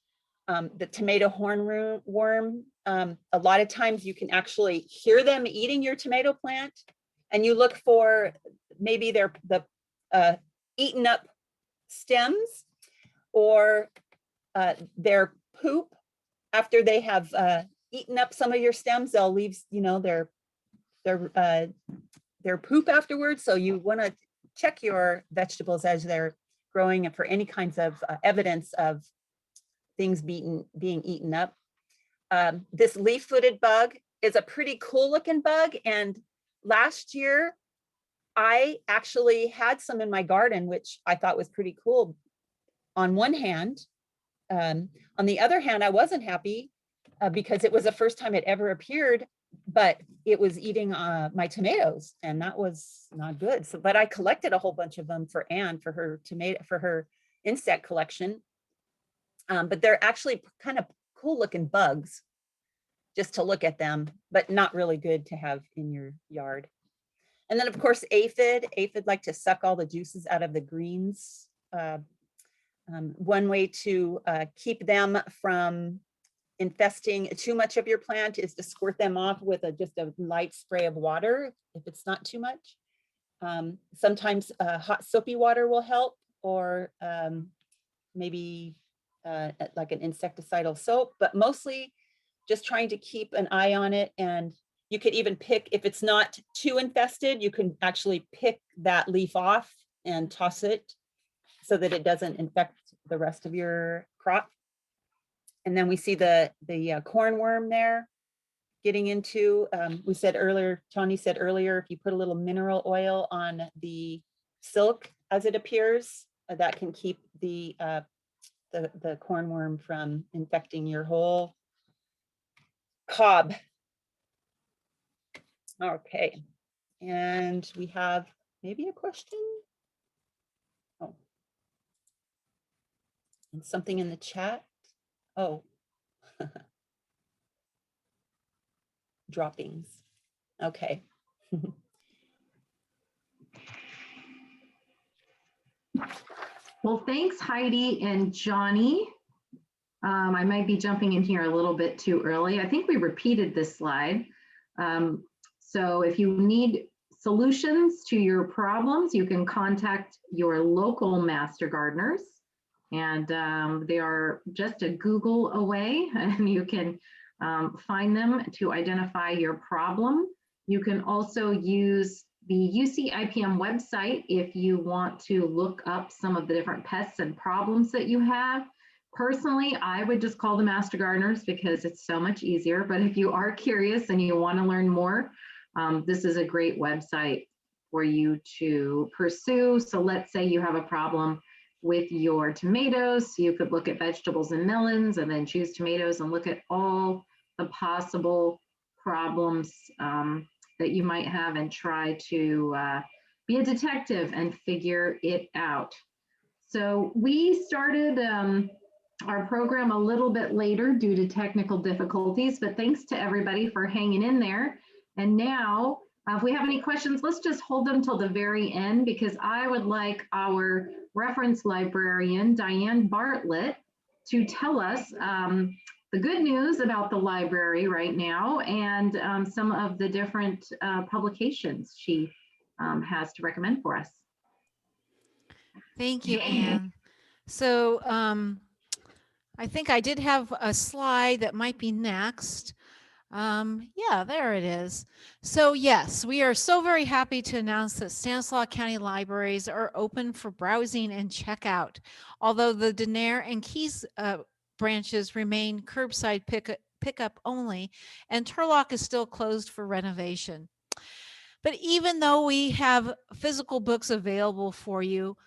The tomato hornworm, a lot of times you can actually hear them eating your tomato plant, and you look for maybe the eaten up stems, or their poop. After they have eaten up some of your stems, they'll leave, you know, their poop afterwards. So you want to check your vegetables as they're growing and for any kinds of evidence of things being eaten up. This leaf-footed bug is a pretty cool looking bug. And last year, I actually had some in my garden, which I thought was pretty cool on one hand. On the other hand, I wasn't happy because it was the first time it ever appeared, but it was eating my tomatoes, and that was not good. So, but I collected a whole bunch of them for Anne for her insect collection. But they're actually kind of cool looking bugs just to look at them, but not really good to have in your yard. And then of course, aphid like to suck all the juices out of the greens. One way to keep them from infesting too much of your plant is to squirt them off with just a light spray of water if it's not too much. Sometimes hot soapy water will help, or maybe like an insecticidal soap, but mostly just trying to keep an eye on it. And you could even pick, if it's not too infested, you can actually pick that leaf off and toss it so that it doesn't infect the rest of your crop. And then we see the cornworm there getting into, we said earlier, Tony said earlier, if you put a little mineral oil on the silk as it appears, that can keep the cornworm from infecting your whole cob. Okay, and we have maybe a question. Oh, and something in the chat. Oh, droppings. Okay. Well, thanks, Heidi and Johnny. I might be jumping in here a little bit too early. I think we repeated this slide. So if you need solutions to your problems, you can contact your local master gardeners, and they are just a Google away, and you can find them to identify your problem. You can also use the UC IPM website if you want to look up some of the different pests and problems that you have. Personally, I would just call the master gardeners because it's so much easier. But if you are curious and you want to learn more, this is a great website for you to pursue. So let's say you have a problem with your tomatoes. You could look at vegetables and melons and then choose tomatoes and look at all the possible problems that you might have and try to be a detective and figure it out. So we started our program a little bit later due to technical difficulties, but thanks to everybody for hanging in there. And now, if we have any questions, let's just hold them till the very end, because I would like our reference librarian, Diane Bartlett, to tell us the good news about the library right now and some of the different publications she has to recommend for us. Thank you, Anne. So I think I did have a slide that might be next. Yeah, there it is. So yes, we are so very happy to announce that Stanislaus County Libraries are open for browsing and checkout. Although the Denair and Keys branches remain curbside pickup only, and Turlock is still closed for renovation. But even though we have physical books available for you,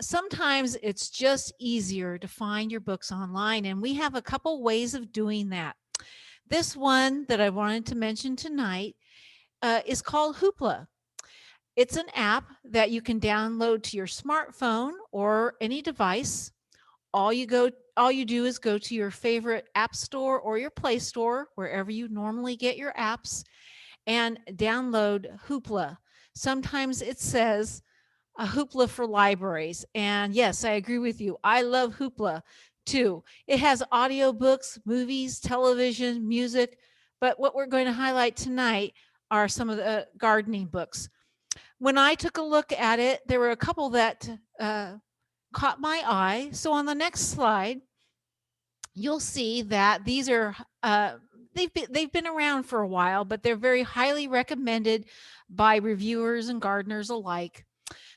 sometimes it's just easier to find your books online, and we have a couple ways of doing that. This one that I wanted to mention tonight is called Hoopla. It's an app that you can download to your smartphone or any device. All you do is go to your favorite app store or your Play Store, wherever you normally get your apps, and download Hoopla. Sometimes it says a Hoopla for libraries. And yes, I agree with you. I love Hoopla too. It has audiobooks, movies, television, music. But what we're going to highlight tonight are some of the gardening books. When I took a look at it, there were a couple that caught my eye. So on the next slide, you'll see that these are they've been around for a while, but they're very highly recommended by reviewers and gardeners alike.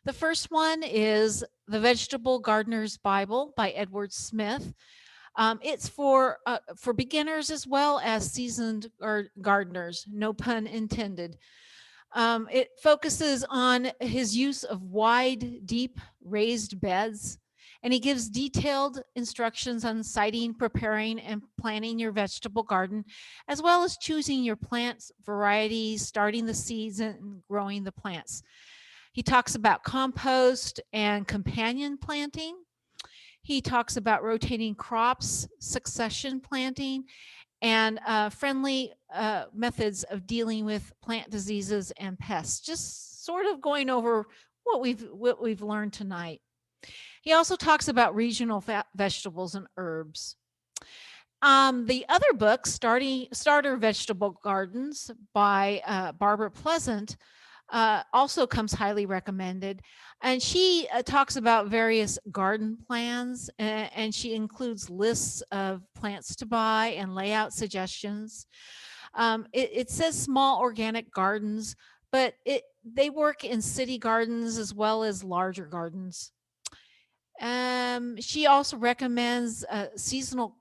The first one is The Vegetable Gardener's Bible by Edward Smith. It's for beginners as well as seasoned gardeners, no pun intended. It focuses on his use of wide, deep raised beds, and he gives detailed instructions on siting, preparing, and planting your vegetable garden, as well as choosing your plants varieties, starting the seeds, and growing the plants. He talks about compost and companion planting. He talks about rotating crops, succession planting, and friendly methods of dealing with plant diseases and pests. Just sort of going over what we've learned tonight. He also talks about regional vegetables and herbs. The other book, Starter Vegetable Gardens by Barbara Pleasant, also comes highly recommended. And she talks about various garden plans, and she includes lists of plants to buy and layout suggestions. It says small organic gardens, but they work in city gardens as well as larger gardens. She also recommends seasonal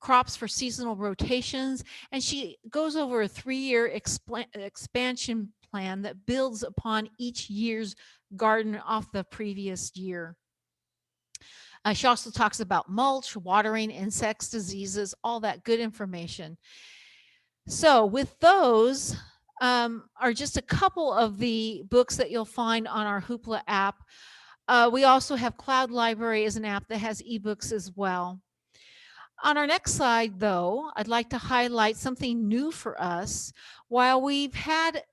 crops for seasonal rotations, and she goes over a 3-year expansion plan that builds upon each year's garden off the previous year. She also talks about mulch, watering, insects, diseases, all that good information. So with those are just a couple of the books that you'll find on our Hoopla app. We also have Cloud Library as an app that has ebooks as well. On our next slide, though, I'd like to highlight something new for us. While we've had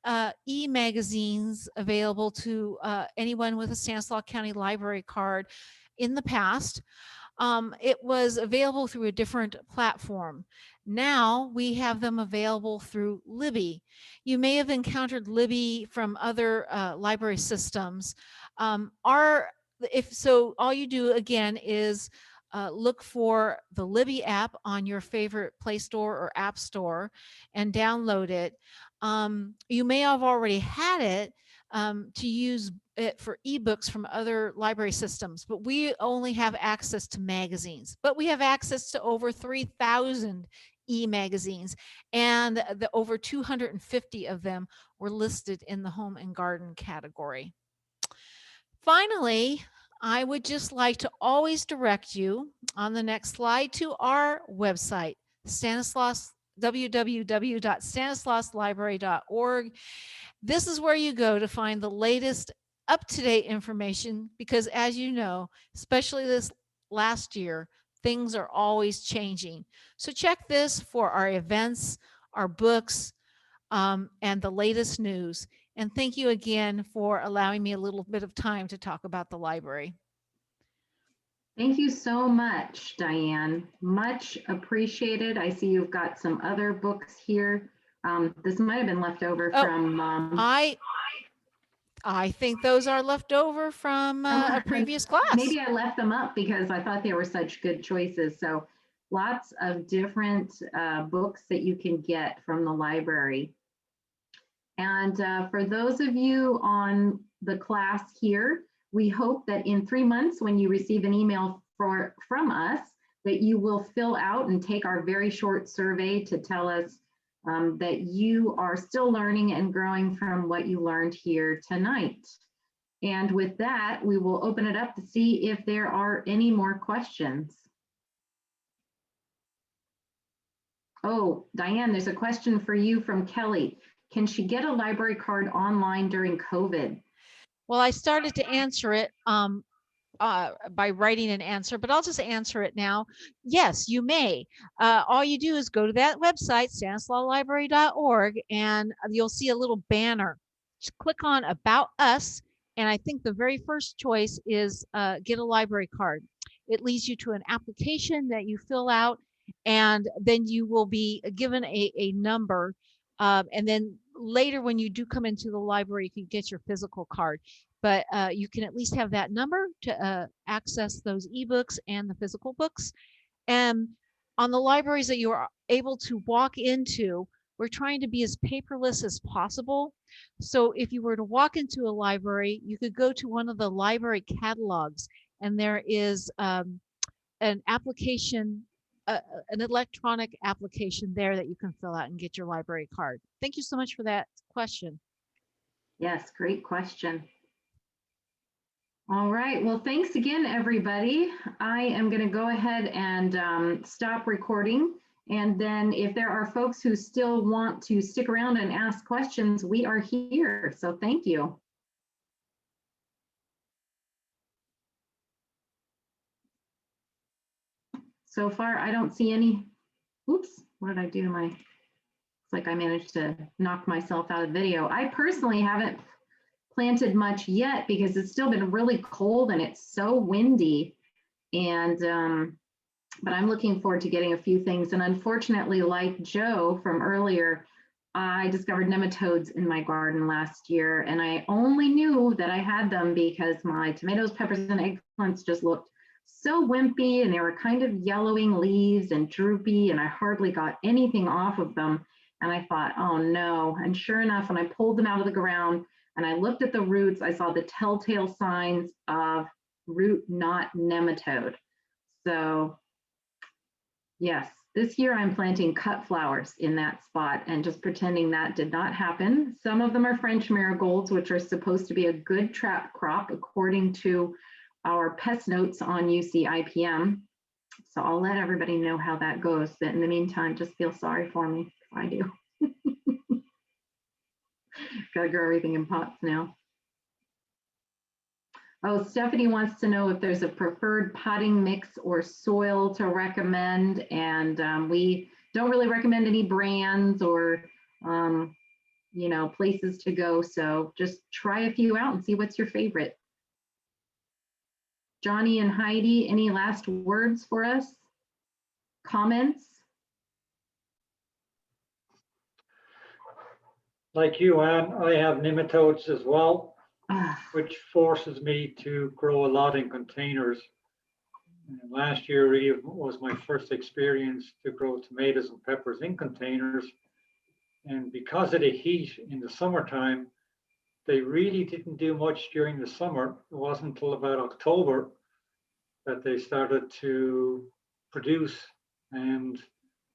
e-magazines available to anyone with a Stanislaus County Library card in the past, it was available through a different platform. Now we have them available through Libby. You may have encountered Libby from other library systems. If so, all you do again is look for the Libby app on your favorite Play Store or App Store and download it. You may have already had it to use it for ebooks from other library systems, but we only have access to magazines. But we have access to over 3,000 e-magazines, and the over 250 of them were listed in the home and garden category. Finally, I would just like to always direct you on the next slide to our website, Stanislaus www.stanislauslibrary.org. This is where you go to find the latest up-to-date information because, as you know, especially this last year, things are always changing. So check this for our events, our books, and the latest news. And thank you again for allowing me a little bit of time to talk about the library. Thank you so much, Diane. Much appreciated. I see you've got some other books here. This might have been left over from. I think those are left over from a previous class. Maybe I left them up because I thought they were such good choices. So lots of different books that you can get from the library. And for those of you on the class here, we hope that in 3 months when you receive an email from us, that you will fill out and take our very short survey to tell us that you are still learning and growing from what you learned here tonight. And with that, we will open it up to see if there are any more questions. Oh, Diane, there's a question for you from Kelly. Can she get a library card online during COVID? Well, I started to answer it by writing an answer, but I'll just answer it now. Yes, you may. All you do is go to that website, stanislauslibrary.org, and you'll see a little banner. Just click on About Us, and I think the very first choice is get a library card. It leads you to an application that you fill out, and then you will be given a number. And then later when you do come into the library, you can get your physical card. But you can at least have that number to access those ebooks and the physical books. And on the libraries that you are able to walk into, we're trying to be as paperless as possible. So if you were to walk into a library, you could go to one of the library catalogs, and there is an application, an electronic application there that you can fill out and get your library card. Thank you so much for that question. Yes, great question. All right, well, thanks again, everybody. I am going to go ahead and stop recording. And then if there are folks who still want to stick around and ask questions, we are here. So thank you. So far, I don't see any. Oops, what did I do to my, it's like I managed to knock myself out of video. I personally haven't planted much yet because it's still been really cold and it's so windy. And, but I'm looking forward to getting a few things. And unfortunately, like Joe from earlier, I discovered nematodes in my garden last year. And I only knew that I had them because my tomatoes, peppers, and eggplants just looked so wimpy and they were kind of yellowing leaves and droopy, and I hardly got anything off of them. And I thought, oh no. And sure enough, when I pulled them out of the ground and I looked at the roots, I saw the telltale signs of root knot nematode. So yes, this year I'm planting cut flowers in that spot and just pretending that did not happen. Some of them are French marigolds, which are supposed to be a good trap crop according to our pest notes on UC IPM. So I'll let everybody know how that goes. But in the meantime, just feel sorry for me if I do. Gotta grow everything in pots now. Oh, Stephanie wants to know if there's a preferred potting mix or soil to recommend. And we don't really recommend any brands or, you know, places to go. So just try a few out and see what's your favorite. Johnny and Heidi, any last words for us? Comments? Like you, Anne, I have nematodes as well, which forces me to grow a lot in containers. And last year really was my first experience to grow tomatoes and peppers in containers. And because of the heat in the summertime, they really didn't do much during the summer. It wasn't until about October that they started to produce. And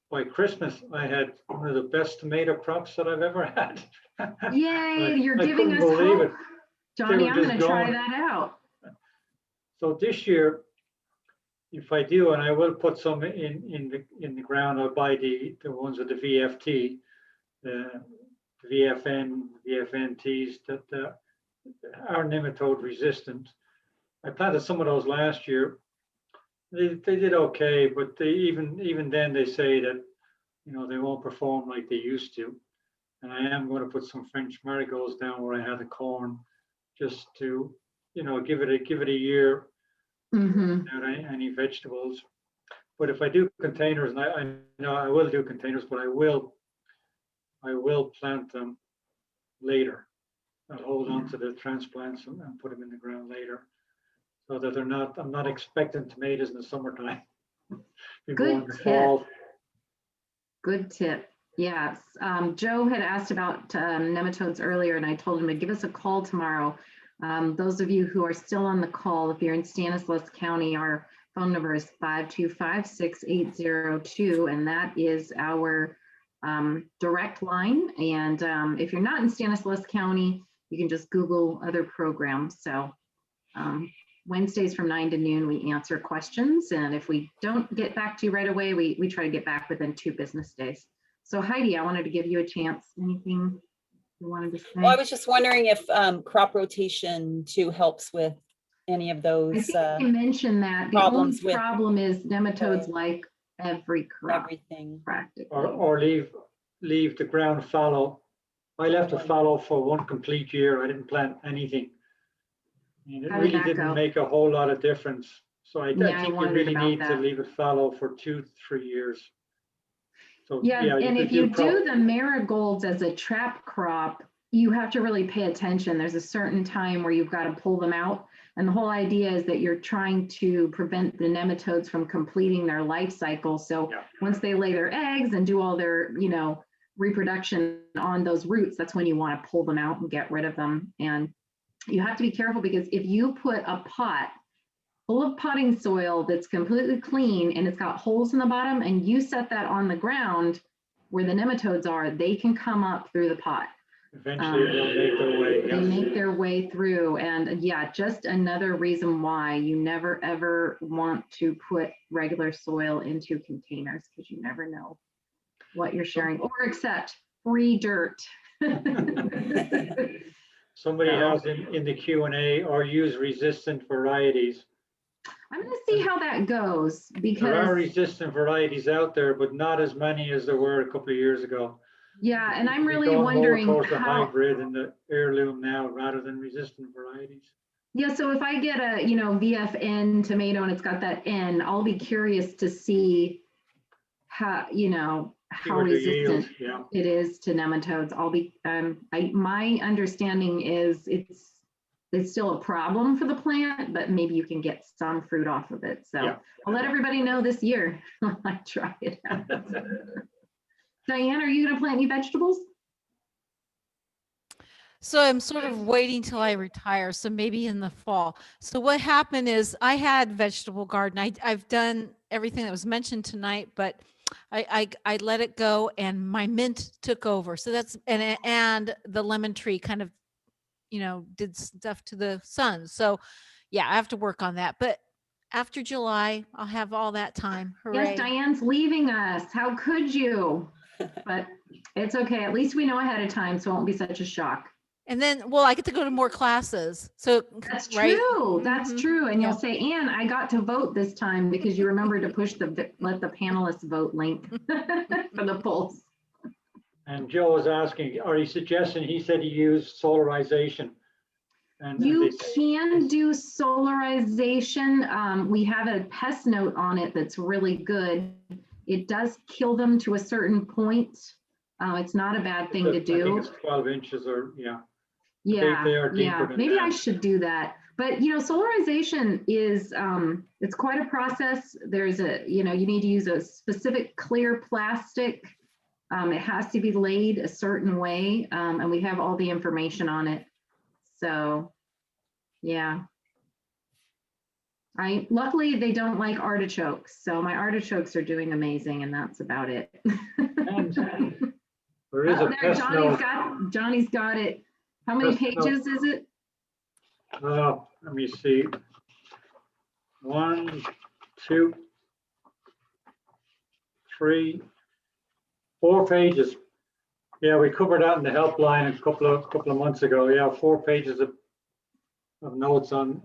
by Christmas, I had one of the best tomato crops that I've ever had. Yay, you're giving us hope. Johnny, I'm going to try that out. So this year, if I do, and I will put some in the ground, I'll buy the ones with the VFT, the VFNTs that are nematode resistant. I planted some of those last year. They did okay, but even then they say that, you know, they won't perform like they used to. And I am going to put some French marigolds down where I had the corn, just to, you know, give it a year without any vegetables. But if I do containers, and I know I will do containers, but I will plant them later. I'll hold on to the transplants and put them in the ground later, so that I'm not expecting tomatoes in the summertime. Good tip. Good tip. Yes. Joe had asked about nematodes earlier, and I told him to give us a call tomorrow. Those of you who are still on the call, if you're in Stanislaus County, our phone number is 525-6802, and that is our direct line. And if you're not in Stanislaus County, you can just Google other programs. So Wednesdays from 9 to noon, we answer questions. And if we don't get back to you right away, we try to get back within 2 business days. So Heidi, I wanted to give you a chance. Anything you wanted to say? Well, I was just wondering if crop rotation too helps with any of those. I think I mentioned that. The only problem is nematodes like every crop. Everything. Practically. Or leave the ground fallow. I left it fallow for 1 complete year. I didn't plant anything. And it really didn't make a whole lot of difference. So I think you really need to leave it fallow for 2 to 3 years. So, yeah, and if you do the marigolds as a trap crop, you have to really pay attention. There's a certain time where you've got to pull them out. And the whole idea is that you're trying to prevent the nematodes from completing their life cycle. So once they lay their eggs and do all their, you know, reproduction on those roots, that's when you want to pull them out and get rid of them. And you have to be careful, because if you put a pot full of potting soil that's completely clean and it's got holes in the bottom, and you set that on the ground where the nematodes are, they can come up through the pot. Eventually they'll make their way. They make their way through. And yeah, just another reason why you never ever want to put regular soil into containers, because you never know what you're sharing, or accept free dirt. Somebody has in the Q&A, or use resistant varieties. I'm going to see how that goes, because there are resistant varieties out there, but not as many as there were a couple of years ago. Yeah, and I'm really wondering more towards the how hybrid and the heirloom now, rather than resistant varieties. Yeah, so if I get a, you know, VFN tomato and it's got that N, I'll be curious to see how, you know, how resistant it is to nematodes. I'll be, my understanding is it's still a problem for the plant, but maybe you can get some fruit off of it. So I'll let everybody know this year. I try it out. Diane, are you going to plant any vegetables? So I'm sort of waiting till I retire, so maybe in the fall. So what happened is I had vegetable garden. I've done everything that was mentioned tonight, but I let it go, and my mint took over. So that's and the lemon tree kind of, you know, did stuff to the sun. So yeah, I have to work on that. But after July, I'll have all that time. Hooray. Yes, Diane's leaving us. How could you? But it's okay. At least we know ahead of time, so it won't be such a shock. And then, well, I get to go to more classes. So that's true. That's true. And you'll say, Anne, I got to vote this time because you remember to push let the panelists vote link for the polls. And Joe was asking, are you suggesting, he said he used solarization. And you can do solarization. We have a pest note on it that's really good. It does kill them to a certain point. It's not a bad thing to do. I think it's 12 inches or they are deeper than maybe that. I should do that. But you know, solarization is it's quite a process. There's a, you know, you need to use a specific clear plastic. It has to be laid a certain way, and we have all the information on it. So yeah. Luckily they don't like artichokes, so my artichokes are doing amazing, and that's about it. There is Johnny's got it. How many pages is it? Let me see. 1, 2, 3, 4 pages. Yeah, we covered that in the helpline a couple of months ago. Yeah, 4 pages of notes on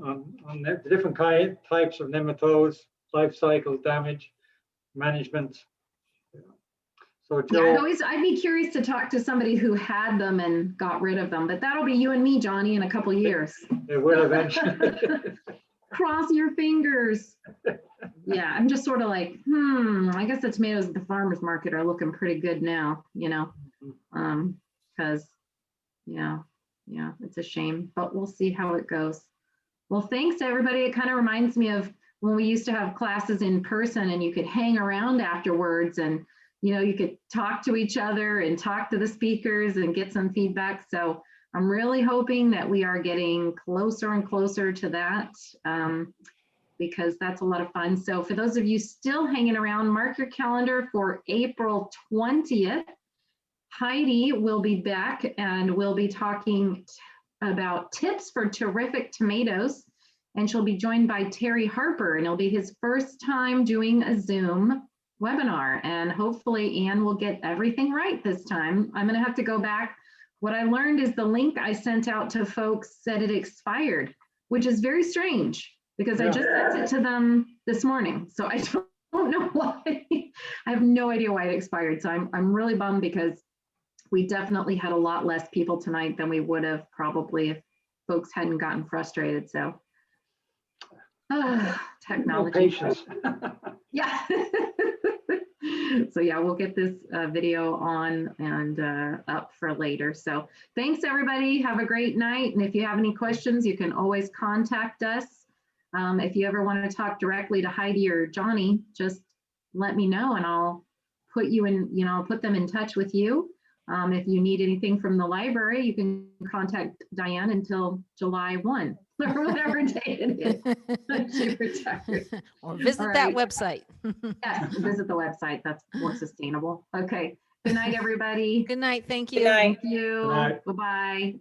the different types of nematodes, life cycle damage, management. So Yeah, Joe, I'd be curious to talk to somebody who had them and got rid of them, but that'll be you and me, Johnny, in a couple years. it will eventually. Cross your fingers. Yeah, I'm just sort of like, I guess the tomatoes at the farmer's market are looking pretty good now, because yeah, it's a shame, but we'll see how it goes. Well, thanks everybody. It kind of reminds me of when we used to have classes in person and you could hang around afterwards and you could talk to each other and talk to the speakers and get some feedback. So I'm really hoping that we are getting closer and closer to that because that's a lot of fun. So for those of you still hanging around, mark your calendar for April 20th. Heidi will be back and we'll be talking about tips for terrific tomatoes. And she'll be joined by Terry Harper, and it'll be his first time doing a Zoom webinar. And hopefully Ann will get everything right this time. I'm going to have to go back. What I learned is the link I sent out to folks said it expired, which is very strange because I just sent it to them this morning. So I don't know why. I have no idea why it expired. So I'm really bummed because we definitely had a lot less people tonight than we would have probably if folks hadn't gotten frustrated. So technology. No patience. Yeah. So yeah, we'll get this video on and up for later. So thanks everybody. Have a great night. And if you have any questions, you can always contact us. If you ever want to talk directly to Heidi or Johnny, just let me know and I'll put you in, I'll put them in touch with you. If you need anything from the library, you can contact Diane until July 1 or whatever day it is. She retired. Or visit All that right. website. Yes, visit the website. That's more sustainable. Okay. Good night, everybody. Good night. Thank you. Good night. Thank you. Good night. Bye-bye.